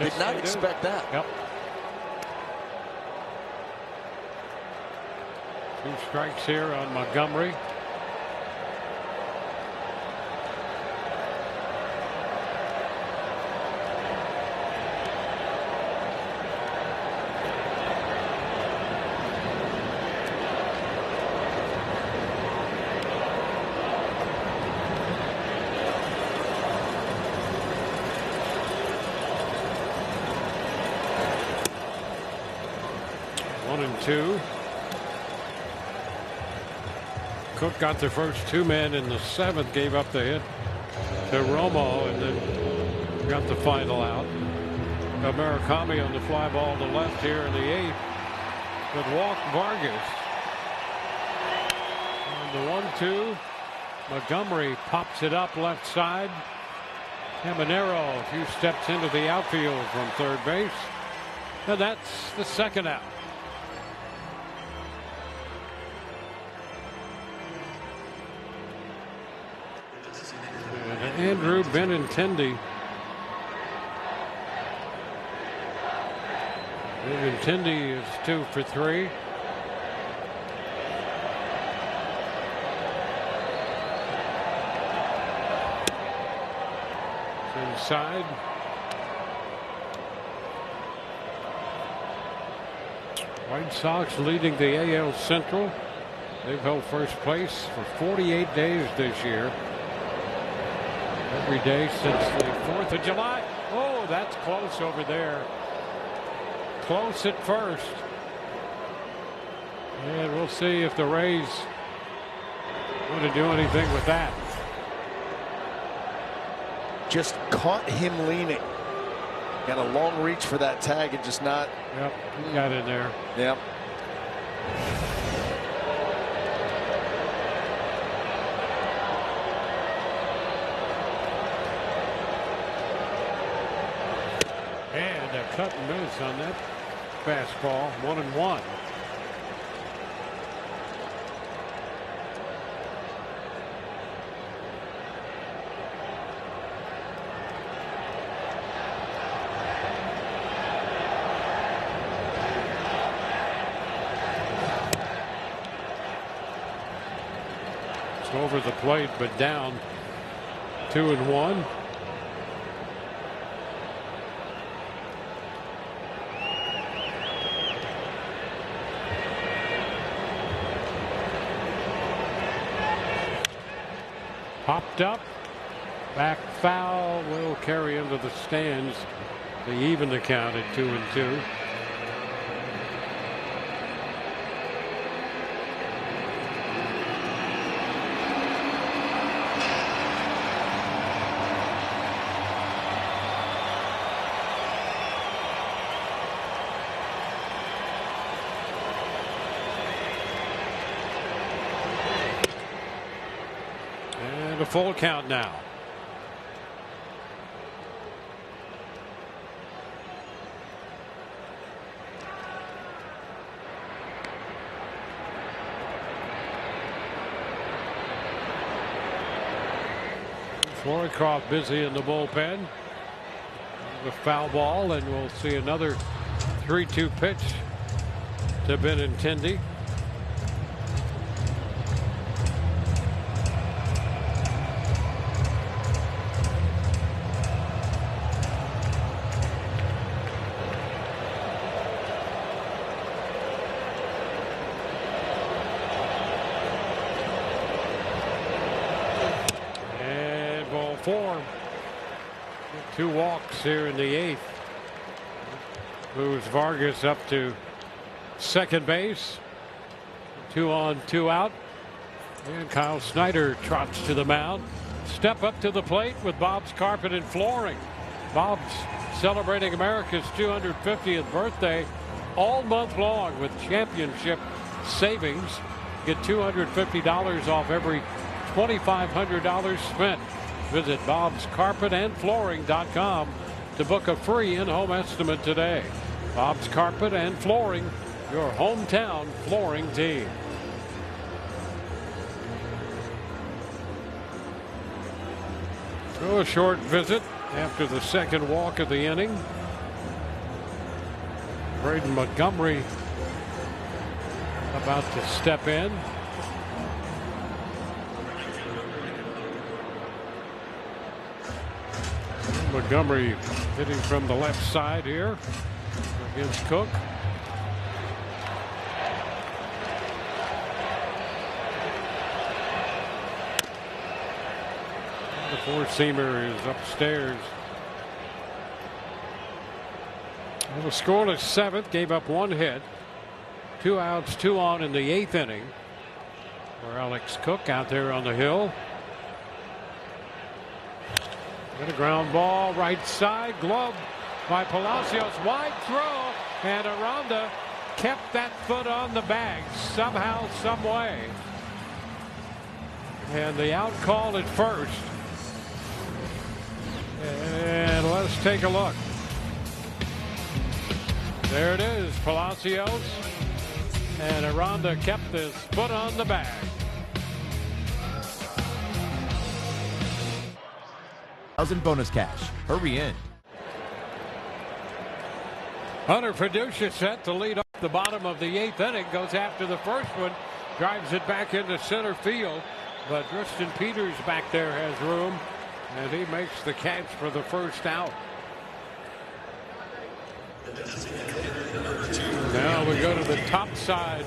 Did not expect that. Yep. 2 strikes here on Montgomery. One and 2. Cook got the first 2 men in the 7th, gave up the hit to Romo, and then got the final out. Murakami on the fly ball to left here in the 8th, but walked Vargas. And the 1-2. Montgomery pops it up left side. Caminero a few steps into the outfield from 3rd base. And that's the 2nd out. And Andrew Benintendi. Benintendi is 2 for 3. Inside. White Sox leading the AL Central. They've held first place for 48 days this year. Every day since the 4th of July. Oh, that's close over there. Close at first. And we'll see if the Rays want to do anything with that. Just caught him leaning. Got a long reach for that tag and just not. Yep, got in there. Yep. And a cut and miss on that fastball. 1-1. It's over the plate, but down. 2-1. Popped up, back foul, will carry him to the stands. They even the count at 2-2. The full count now. Floricroft busy in the bullpen. The foul ball, and we'll see another 3-2 pitch to Benintendi. Four. 2 walks here in the 8th. Moves Vargas up to second base. 2 on, 2 out. And Kyle Snyder trots to the mound. Step up to the plate with Bob's Carpet and Flooring. Bob's celebrating America's 250th birthday all month long with championship savings. Get $250 off every $2,500 spent. Visit bobscarpetandflooring.com to book a free in-home estimate today. Bob's Carpet and Flooring, your hometown flooring team. So a short visit after the second walk of the inning. Braden Montgomery about to step in. Montgomery hitting from the left side here against Cook. The four-seamer is upstairs. And the scoreless 7th, gave up 1 hit. 2 outs, 2 on in the 8th inning for Alex Cook out there on the hill. And a ground ball right side, glove by Palacios, wide throw, and Aranda kept that foot on the bag somehow, some way. And the out call at first. And let's take a look. There it is, Palacios, and Aranda kept his foot on the bag. Bonus cash. Hurry in. Hunter Fiducia set to lead off the bottom of the 8th inning. Goes after the first one. Drives it back into center field. But Tristan Peters back there has room. And he makes the catch for the first out. Now we go to the top side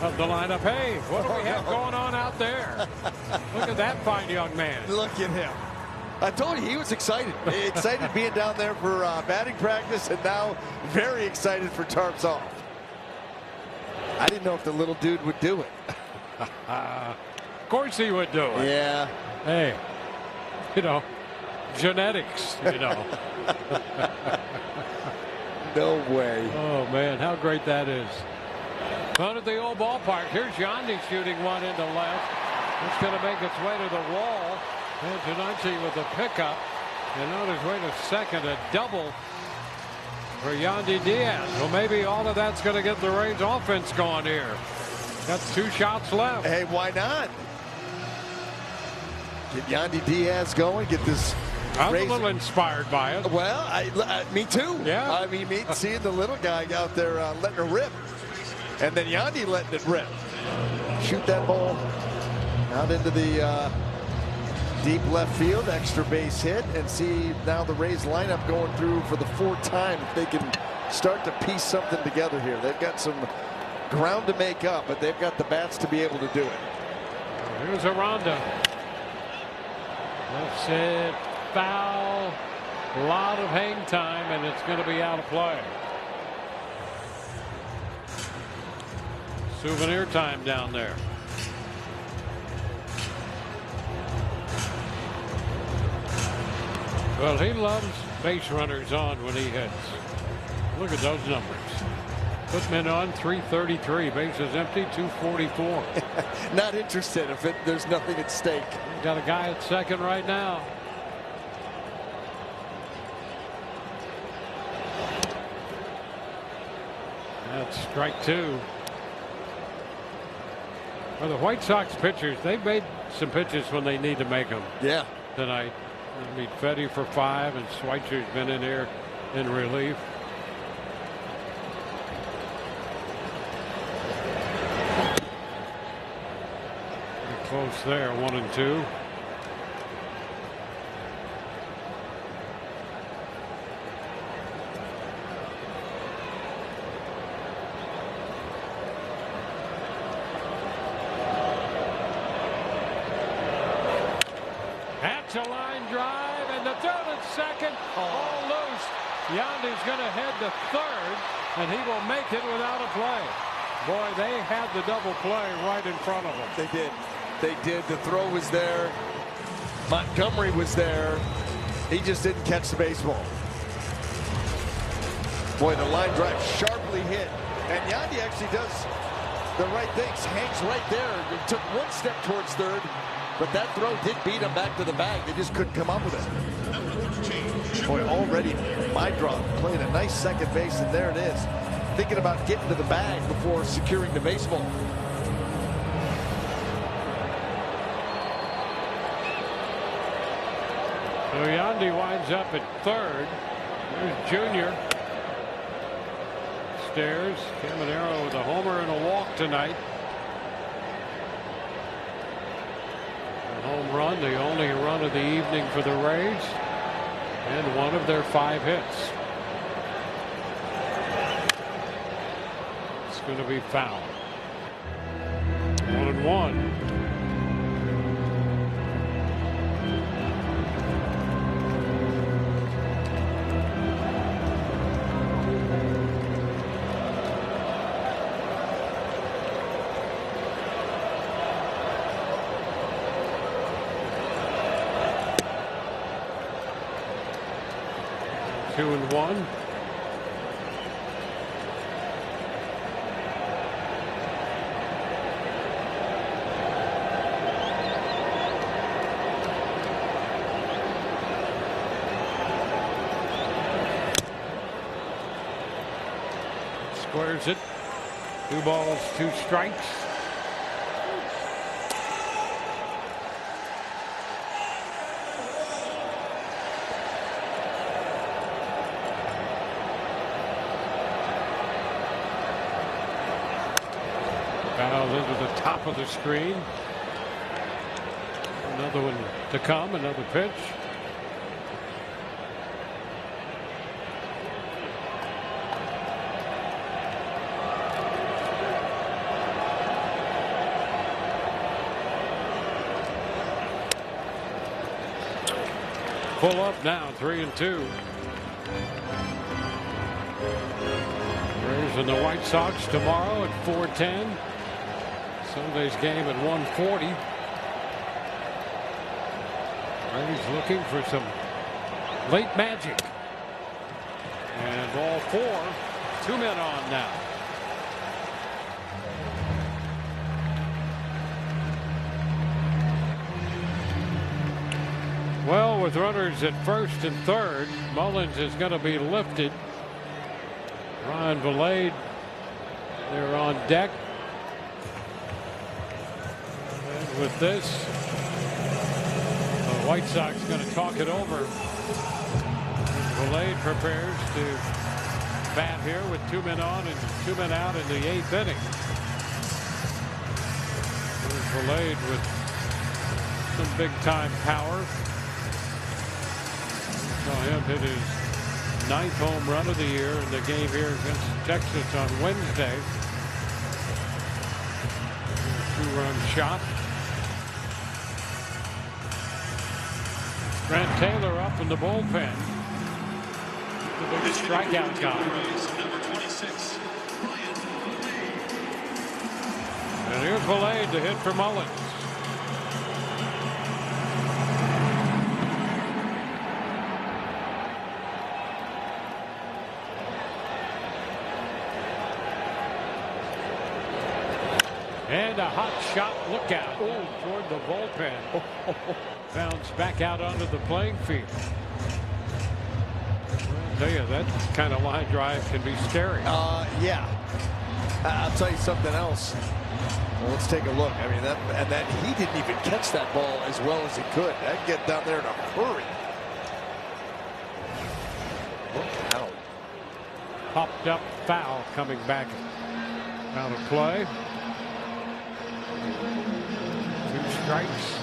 of the lineup. Hey, what do we have going on out there? Look at that fine young man. Look at him. I told you he was excited. Excited being down there for batting practice, and now very excited for tarps off. I didn't know if the little dude would do it. Of course he would do it. Yeah. Hey, you know, genetics, you know. No way. Oh, man, how great that is. Out at the old ballpark. Here's Yandy shooting one into left. It's going to make its way to the wall. And Tonacci with the pickup. And on his way to second, a double for Yandy Diaz. Well, maybe all of that's going to get the Rays offense going here. Got 2 shots left. Hey, why not? Get Yandy Diaz going. Get this. I'm a little inspired by it. Well, me too. Yeah. I mean, seeing the little guy out there letting her rip. And then Yandy letting it rip. Shoot that ball out into the deep left field, extra base hit, and see now the Rays lineup going through for the 4th time. If they can start to piece something together here. They've got some ground to make up, but they've got the bats to be able to do it. Here's Aranda. That's it. Foul. A lot of hang time, and it's going to be out of play. Souvenir time down there. Well, he loves base runners on when he hits. Look at those numbers. Putman on 333. Bases empty, 244. Not interested if there's nothing at stake. Got a guy at second right now. That's strike two. Well, the White Sox pitchers, they've made some pitches when they need to make them. Yeah. Tonight. I mean, Fetty for 5, and Schweitzer's been in here in relief. Pretty close there, 1-2. That's a line drive, and the third and second all loose. Yandy's going to head to third, and he will make it without a play. Boy, they had the double play right in front of them. They did. They did. The throw was there. Montgomery was there. He just didn't catch the baseball. Boy, the line drive sharply hit. And Yandy actually does the right things. Hangs right there. He took one step towards third, but that throw did beat him back to the bag. They just couldn't come up with it. Boy, already Mydrop playing a nice second base, and there it is. Thinking about getting to the bag before securing the baseball. So Yandy winds up at third. There's Junior. Stairs. Caminero with a homer and a walk tonight. A home run, the only run of the evening for the Rays, and one of their 5 hits. It's going to be foul. 1-1. Two and one. Squares it. 2 balls, 2 strikes. Fouled into the top of the screen. Another one to come, another pitch. Pull up now, 3-2. Rays and the White Sox tomorrow at 4:10. Sunday's game at 1:40. Rays looking for some late magic. And ball 4. 2 men on now. Well, with runners at first and third, Mullins is going to be lifted. Ryan Vilade, they're on deck. And with this, the White Sox going to talk it over. Vilade prepares to bat here with 2 men on and 2 men out in the 8th inning. Here's Vilade with some big time power. Saw him hit his 9th home run of the year in the game here against Texas on Wednesday. 2-run shot. Grant Taylor up in the bullpen. The big strikeout guy. And here's Vilade to hit for Mullins. And a hot shot. Look out. Oh, toward the bullpen. Bounce back out onto the playing field. I'll tell you, that kind of line drive can be scary. Yeah. I'll tell you something else. Well, let's take a look. I mean, that he didn't even catch that ball as well as he could. That get down there in a hurry. Look out. Popped up foul coming back out of play. 2 strikes.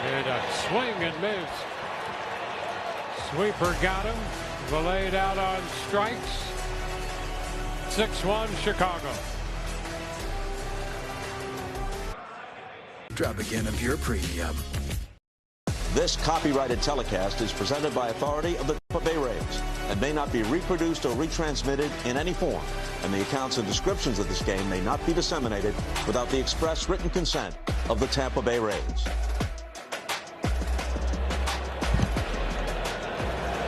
And a swing and miss. Sweeper got him. Laid out on strikes. 6-1 Chicago. Drop again of your premium. This copyrighted telecast is presented by authority of the Tampa Bay Rays and may not be reproduced or retransmitted in any form, and the accounts and descriptions of this game may not be disseminated without the express written consent of the Tampa Bay Rays.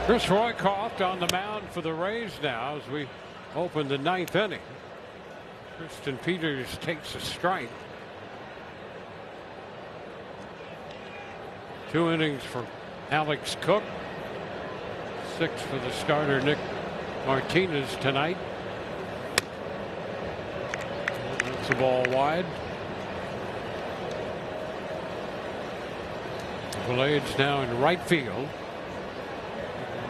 Chris Roycroft on the mound for the Rays now as we open the 9th inning. Tristan Peters takes a strike. 2 innings for Alex Cook. 6 for the starter Nick Martinez tonight. That's a ball wide. Blades now in right field.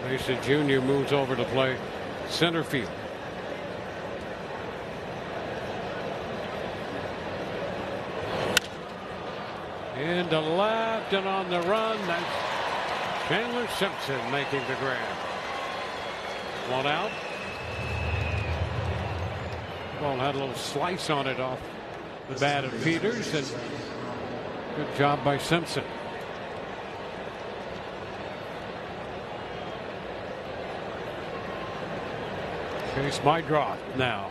Mesa Jr. moves over to play center field. Into left and on the run. That's Chandler Simpson making the grab. 1 out. Ball had a little slice on it off the bat of Peters, and good job by Simpson. Chase Mydroth now.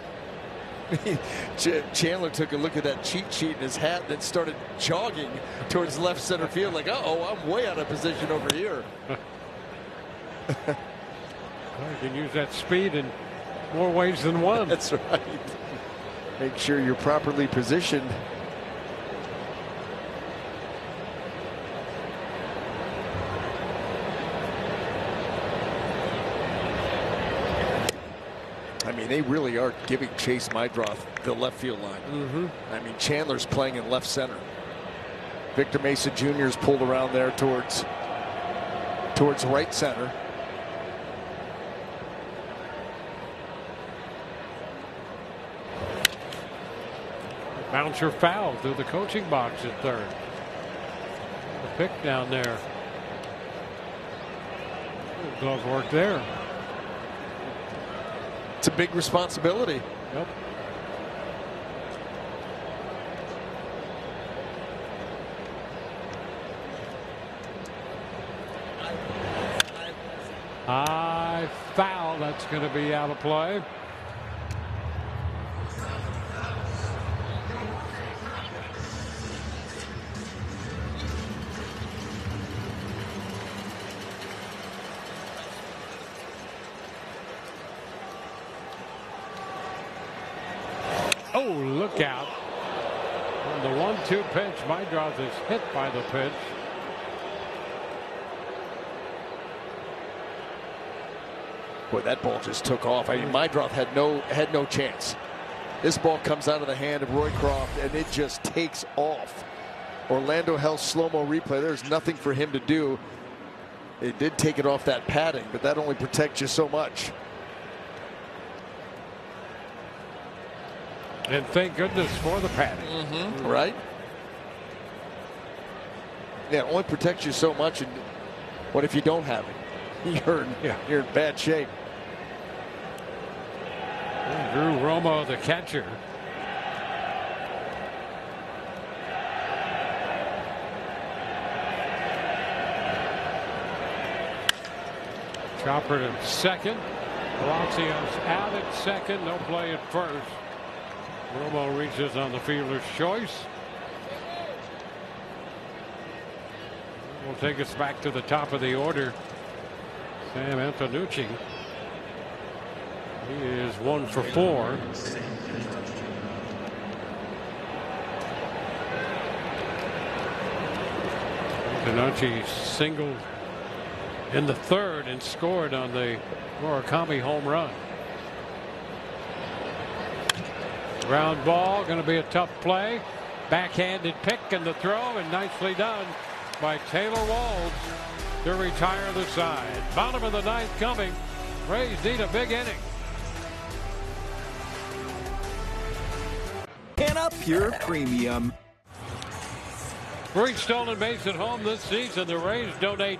Chandler took a look at that cheat sheet in his hat and then started jogging towards left center field like, uh-oh, I'm way out of position over here. Well, you can use that speed in more ways than one. That's right. Make sure you're properly positioned. I mean, they really are giving Chase Mydroth the left field line. I mean, Chandler's playing in left center. Victor Mesa Jr. is pulled around there towards right center. Bouncer foul through the coaching box at third. The pick down there. Glove work there. It's a big responsibility. Yep. High foul. That's going to be out of play. Oh, look out. On the 1-2 pitch, Mydroth is hit by the pitch. Boy, that ball just took off. I mean, Mydroth had no chance. This ball comes out of the hand of Roycroft, and it just takes off. Orlando Health slow-mo replay. There's nothing for him to do. It did take it off that padding, but that only protects you so much. And thank goodness for the padding. Right? Yeah, it only protects you so much. And what if you don't have it? You're in bad shape. Drew Romo, the catcher. Chopper to second. Palacios out at second. No play at first. Romo reaches on the fielder's choice. will take us back to the top of the order. Sam Antonucci. He is 1 for 4. Antonucci singled in the 3rd and scored on the Murakami home run. Ground ball, going to be a tough play. Backhanded pick and the throw, and nicely done by Taylor Walls to retire the side. Bottom of the 9th coming. Rays need a big inning. And a Pure Premium. 3 stolen base at home this season. The Rays donate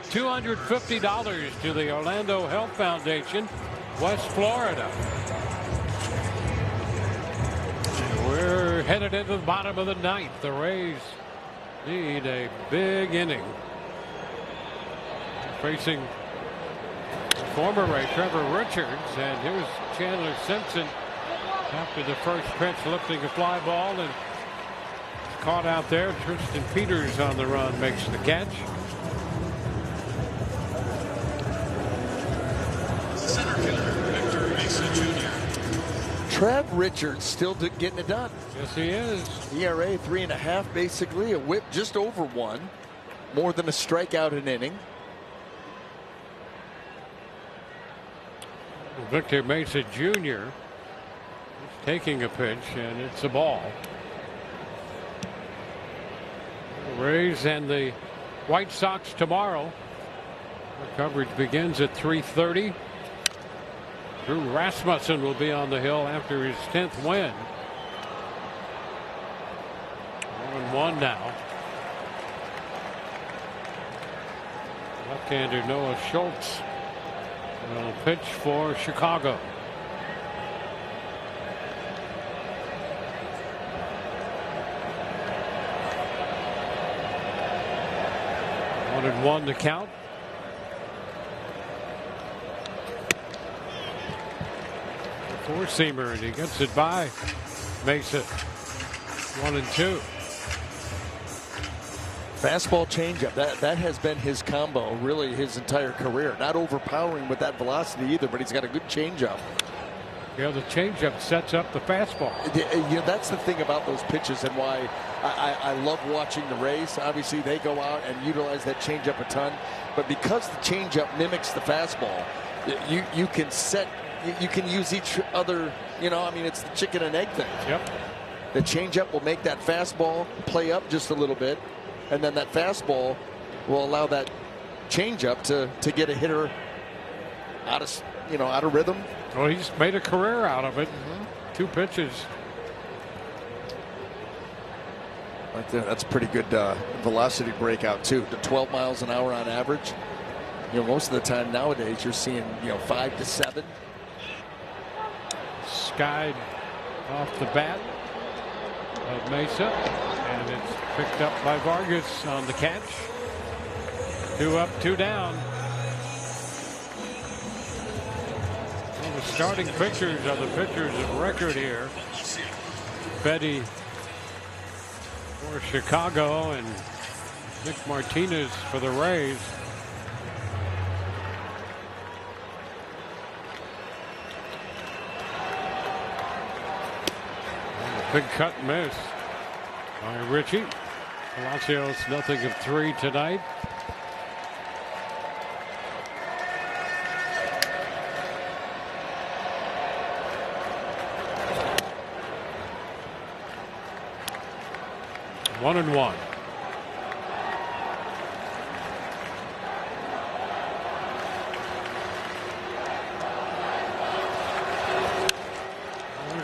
$250 to the Orlando Health Foundation, West Florida. We're headed into the bottom of the 9th. The Rays need a big inning. Facing former Ray Trevor Richards, and here's Chandler Simpson after the first pitch, lifting a fly ball and caught out there. Tristan Peters on the run makes the catch. Center fielder Victor Mesa Jr. Trev Richards still getting it done. Yes, he is. ERA 3.5, basically a whip just over 1, more than a strikeout an inning. Victor Mesa Jr. is taking a pitch, and it's a ball. The Rays and the White Sox tomorrow. The coverage begins at 3:30. Drew Rasmussen will be on the hill after his 10th win. 1-1 now. Left-hander Noah Schultz will pitch for Chicago. One and one to count. Four-seamer, and he gets it by Mesa. 1-2. Fastball changeup. That has been his combo really his entire career. Not overpowering with that velocity either, but he's got a good changeup. Yeah, the changeup sets up the fastball. You know, that's the thing about those pitches and why I love watching the Rays. Obviously, they go out and utilize that changeup a ton, but because the changeup mimics the fastball, you can set. You can use each other, you know, I mean, it's the chicken and egg thing. Yep. The changeup will make that fastball play up just a little bit, and then that fastball will allow that changeup to get a hitter out of rhythm. Well, he's made a career out of it. 2 pitches. Right there, that's pretty good velocity breakout too. To 12 miles an hour on average. You know, most of the time nowadays you're seeing 5 to 7. Skied off the bat of Mesa, and it's picked up by Vargas on the catch. 2 up, 2 down. Well, the starting pitchers are the pitchers of record here. Betty for Chicago and Nick Martinez for the Rays. Big cut and miss by Richie. Palacios nothing of 3 tonight. One and one.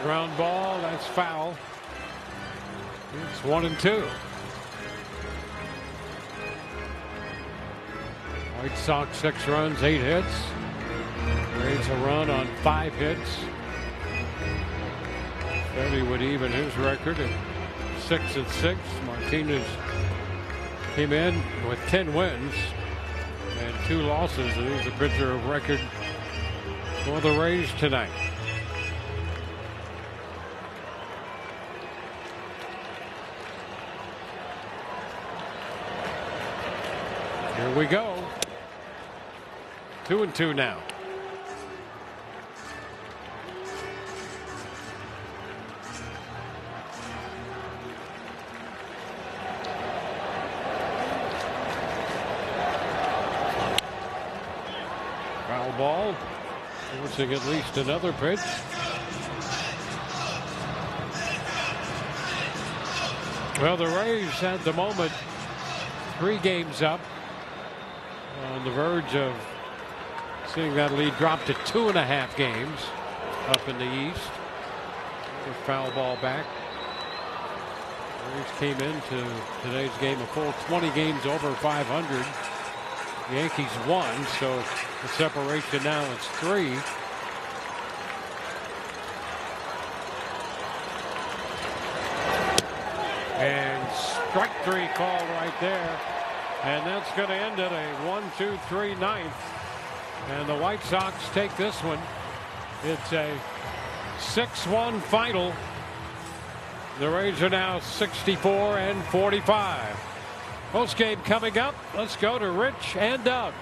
Ground ball, that's foul. It's 1-2. White Sox 6 runs, 8 hits. Rays a run on 5 hits. Betty would even his record at 6-6. Martinez came in with 10 wins and 2 losses, and he's a pitcher of record for the Rays tonight. Here we go. 2-2 now. Foul ball. Forcing at least another pitch. Well, the Rays at the moment 3 games up, on the verge of seeing that lead drop to 2.5 games up in the East. With foul ball back. Rays came into today's game a full 20 games over 500. The Yankees won, so the separation now is 3. And strike 3 called right there. And that's going to end it a 1-2-3 ninth. And the White Sox take this one. It's a 6-1 final. The Rays are now 64-45. Post game coming up. Let's go to Rich and Doug.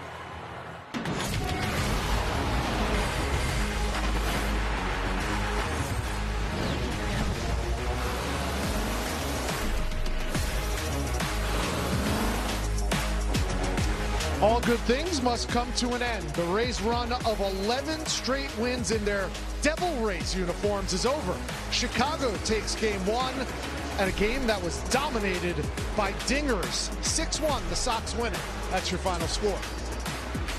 All good things must come to an end. The Rays' run of 11 straight wins in their Devil Rays uniforms is over. Chicago takes game 1 at a game that was dominated by dingers. 6-1, the Sox win it. That's your final score.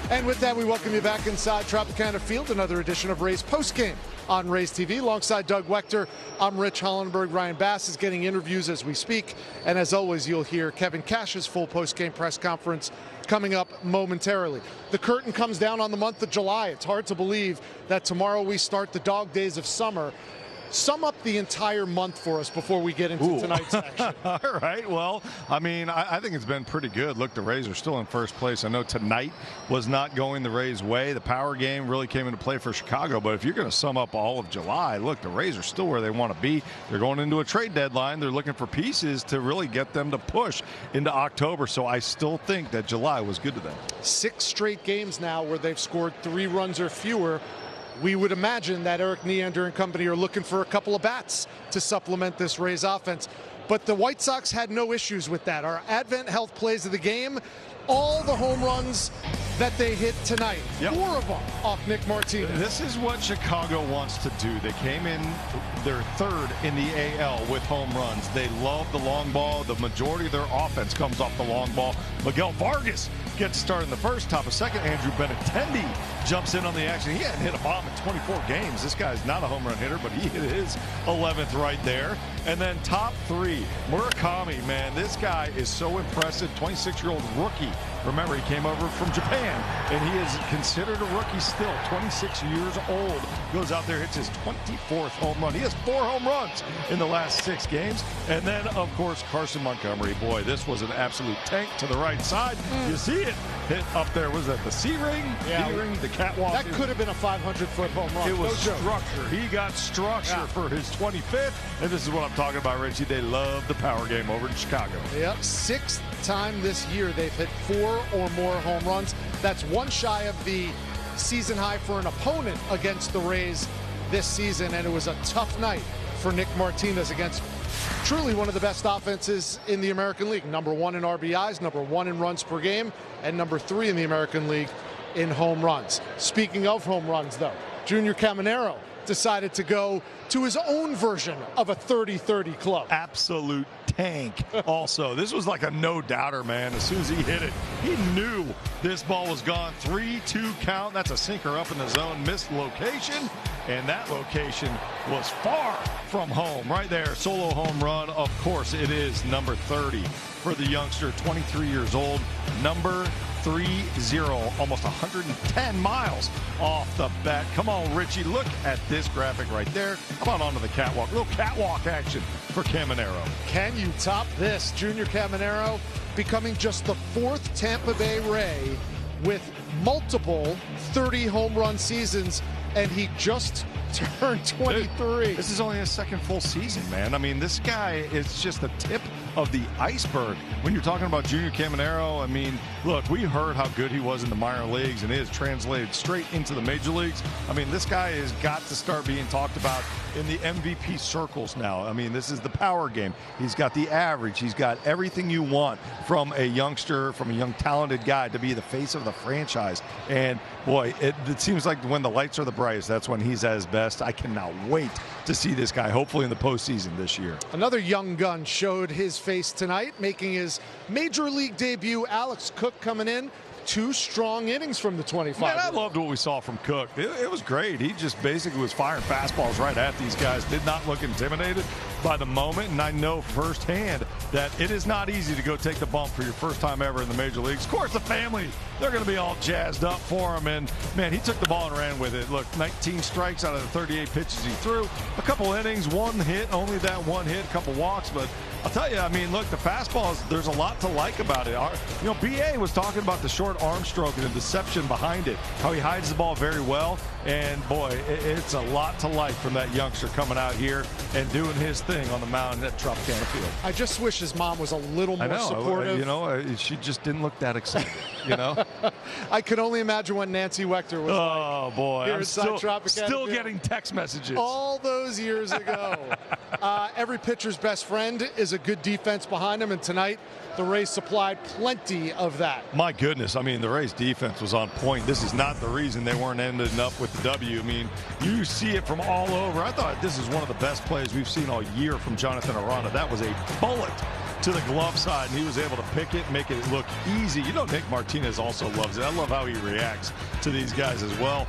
And with that, we welcome you back inside Tropicana Field, another edition of Rays Postgame on Rays TV. Alongside Doug Wechter, I'm Rich Hollenberg. Ryan Bass is getting interviews as we speak. And as always, you'll hear Kevin Cash's full postgame press conference coming up momentarily. The curtain comes down on the month of July. It's hard to believe that tomorrow we start the dog days of summer. Sum up the entire month for us before we get into tonight's action. All right. Well, I mean, I think it's been pretty good. Look, the Rays are still in first place. I know tonight was not going the Rays' way. The power game really came into play for Chicago. But if you're going to sum up all of July, look, the Rays are still where they want to be. They're going into a trade deadline. They're looking for pieces to really get them to push into October. So I still think that July was good to them. 6 straight games now where they've scored 3 runs or fewer. We would imagine that Eric Neander and company are looking for a couple of bats to supplement this Rays offense. But the White Sox had no issues with that. Our Advent Health plays of the game, all the home runs that they hit tonight. 4 of them off Nick Martinez. This is what Chicago wants to do. They came in their 3rd in the AL with home runs. They love the long ball. The majority of their offense comes off the long ball. Miguel Vargas gets started in the first, top of second. Andrew Benintendi jumps in on the action. He hadn't hit a bomb in 24 games. This guy's not a home run hitter, but he hit his 11th right there. And then top 3, Murakami, man, this guy is so impressive. 26-year-old rookie. Remember, he came over from Japan, and he is considered a rookie still. 26 years old. Goes out there, hits his 24th home run. He has 4 home runs in the last 6 games. And then, of course, Carson Montgomery. Boy, this was an absolute tank to the right side. You see it hit up there. Was that the C-ring? Yeah. D-ring, the catwalk. That could have been a 500-foot home run. It was structure. He got structure for his 25th. And this is what I'm talking about, Richie. They love the power game over in Chicago. Yep, 6th time this year they've hit 4 or more home runs. That's 1 shy of the season high for an opponent against the Rays this season, and it was a tough night for Nick Martinez against truly one of the best offenses in the American League. Number 1 in RBIs, number 1 in runs per game, and number 3 in the American League in home runs. Speaking of home runs, though, Junior Caminero decided to go to his own version of a 30-30 club. Absolute tank. Also, this was like a no-doubter, man. As soon as he hit it, he knew this ball was gone. 3-2 count. That's a sinker up in the zone. Missed location, and that location was far from home. Right there, solo home run. Of course, it is number 30 for the youngster, 23 years old. Number 3-0, almost 110 miles off the bat. Come on, Richie, look at this graphic right there. Come on onto the catwalk. A little catwalk action for Caminero. Can you top this? Junior Caminero becoming just the 4th Tampa Bay Ray with multiple 30 home run seasons, and he just turned 23. This is only his second full season, man. I mean, this guy is just the tip of the iceberg. When you're talking about Junior Caminero, I mean, look, we heard how good he was in the minor leagues, and it has translated straight into the major leagues. I mean, this guy has got to start being talked about in the MVP circles now. I mean, this is the power game. He's got the average. He's got everything you want from a youngster, from a young talented guy to be the face of the franchise. And boy, it seems like when the lights are the brightest, that's when he's at his best. I cannot wait to see this guy, hopefully in the postseason this year. Another young gun showed his face tonight, making his major league debut. Alex Cook coming in. 2 strong innings from the 25. Man, I loved what we saw from Cook. It was great. He just basically was firing fastballs right at these guys. Did not look intimidated by the moment. And I know firsthand that it is not easy to go take the bump for your first time ever in the major leagues. Of course, the family, they're going to be all jazzed up for him. And, man, he took the ball and ran with it. Look, 19 strikes out of the 38 pitches he threw. A couple innings, 1 hit, only that 1 hit, a couple walks. But I'll tell you, I mean, look, the fastballs, there's a lot to like about it. You know, B.A. was talking about the short arm stroke and the deception behind it, how he hides the ball very well. And, boy, it's a lot to like from that youngster coming out here and doing his thing on the mound at Tropicana Field. I just wish his mom was a little more supportive. You know, she just didn't look that excited, you know? I could only imagine what Nancy Wechter was like. Oh, boy. Here I'm still getting text messages. All those years ago. Every pitcher's best friend is a good defense behind him, and tonight the Rays supplied plenty of that. My goodness, I mean, the Rays defense was on point. This is not the reason they weren't ending up with the W. I mean, you see it from all over. I thought this is one of the best plays we've seen all year from Jonathan Aranda. That was a bullet to the glove side, and he was able to pick it, make it look easy. You know, Nick Martinez also loves it. I love how he reacts to these guys as well.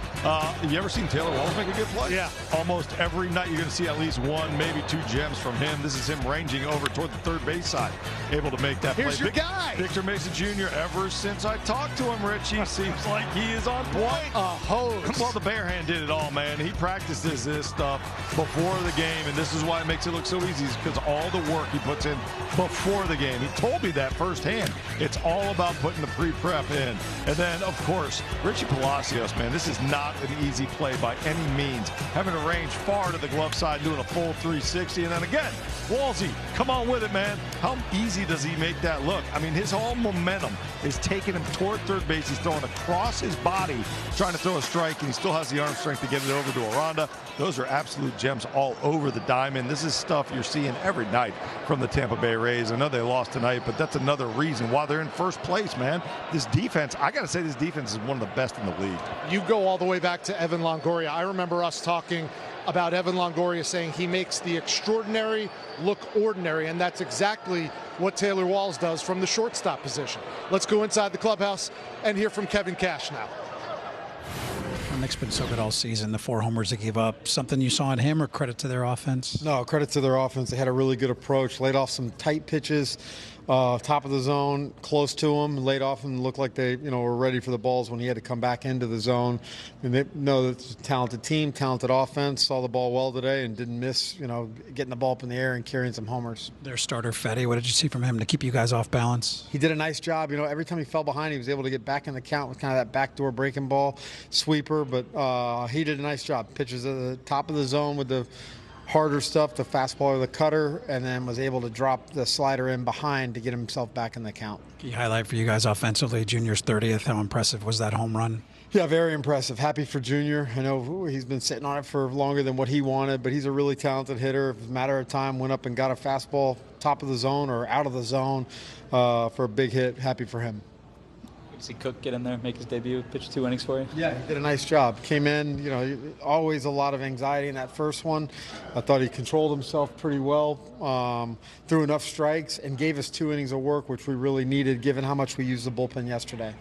You ever seen Taylor Walls make a good play? Yeah. Almost every night you're going to see at least 1, maybe 2 gems from him. This is him ranging over toward the third base side, able to make that Here's play. your guy. Victor Mesa Jr., ever since I talked to him, Rich, he seems like he is on point. A hose. Well, the bare hand did it all, man. He practices this stuff before the game, and this is why it makes it look so easy, is because all the work he puts in before the game. He told me that firsthand. It's all about putting the pre-prep in. And then, of course, Richie Palacios, man, this is not an easy play by any means. Having to range far to the glove side, doing a full 360. And then again, Walsey, come on with it, man. How easy does he make that look? I mean, his whole momentum is taking him toward third base. He's throwing across his body, trying to throw a strike, and he still has the arm strength to get it over to Aranda. Those are absolute gems all over the diamond. This is stuff you're seeing every night from the Tampa Bay Rays. I know they lost tonight, but that's another reason why they're in first place, man. This defense, I got to say, this defense is one of the best in the league. You go all the way back to Evan Longoria. I remember us talking about Evan Longoria saying he makes the extraordinary look ordinary, and that's exactly what Taylor Walls does from the shortstop position. Let's go inside the clubhouse and hear from Kevin Cash now. Nick's been so good all season. The 4 homers they gave up, something you saw in him, or credit to their offense? No, credit to their offense. They had a really good approach, laid off some tight pitches, top of the zone, close to him, laid off and looked like they, were ready for the balls when he had to come back into the zone. And they know that it's a talented team, talented offense, saw the ball well today and didn't miss, getting the ball up in the air and carrying some homers. Their starter, Fetty, what did you see from him to keep you guys off balance? He did a nice job. Every time he fell behind, he was able to get back in the count with kind of that backdoor breaking ball sweeper, but he did a nice job. Pitches at the top of the zone with the harder stuff, the fastball or the cutter, and then was able to drop the slider in behind to get himself back in the count. Key highlight for you guys offensively, Junior's 30th. How impressive was that home run? Yeah, very impressive. Happy for Junior. I know he's been sitting on it for longer than what he wanted, but he's a really talented hitter. It was a matter of time, went up and got a fastball top of the zone or out of the zone for a big hit. Happy for him. See Cook get in there, make his debut, pitch 2 innings for you? Yeah, he did a nice job. Came in, always a lot of anxiety in that first one. I thought he controlled himself pretty well, threw enough strikes, and gave us 2 innings of work, which we really needed given how much we used the bullpen yesterday.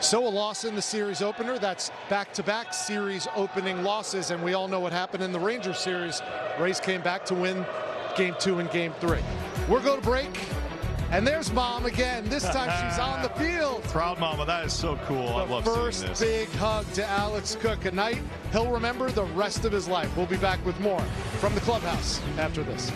So a loss in the series opener. That's back-to-back series opening losses, and we all know what happened in the Rangers series. Rays came back to win Game 2 and Game 3. We're going to break. And there's Mom again. This time she's on the field. Proud mama. That is so cool. I love seeing this. First big hug to Alex Cook. A night he'll remember the rest of his life. We'll be back with more from the clubhouse after this.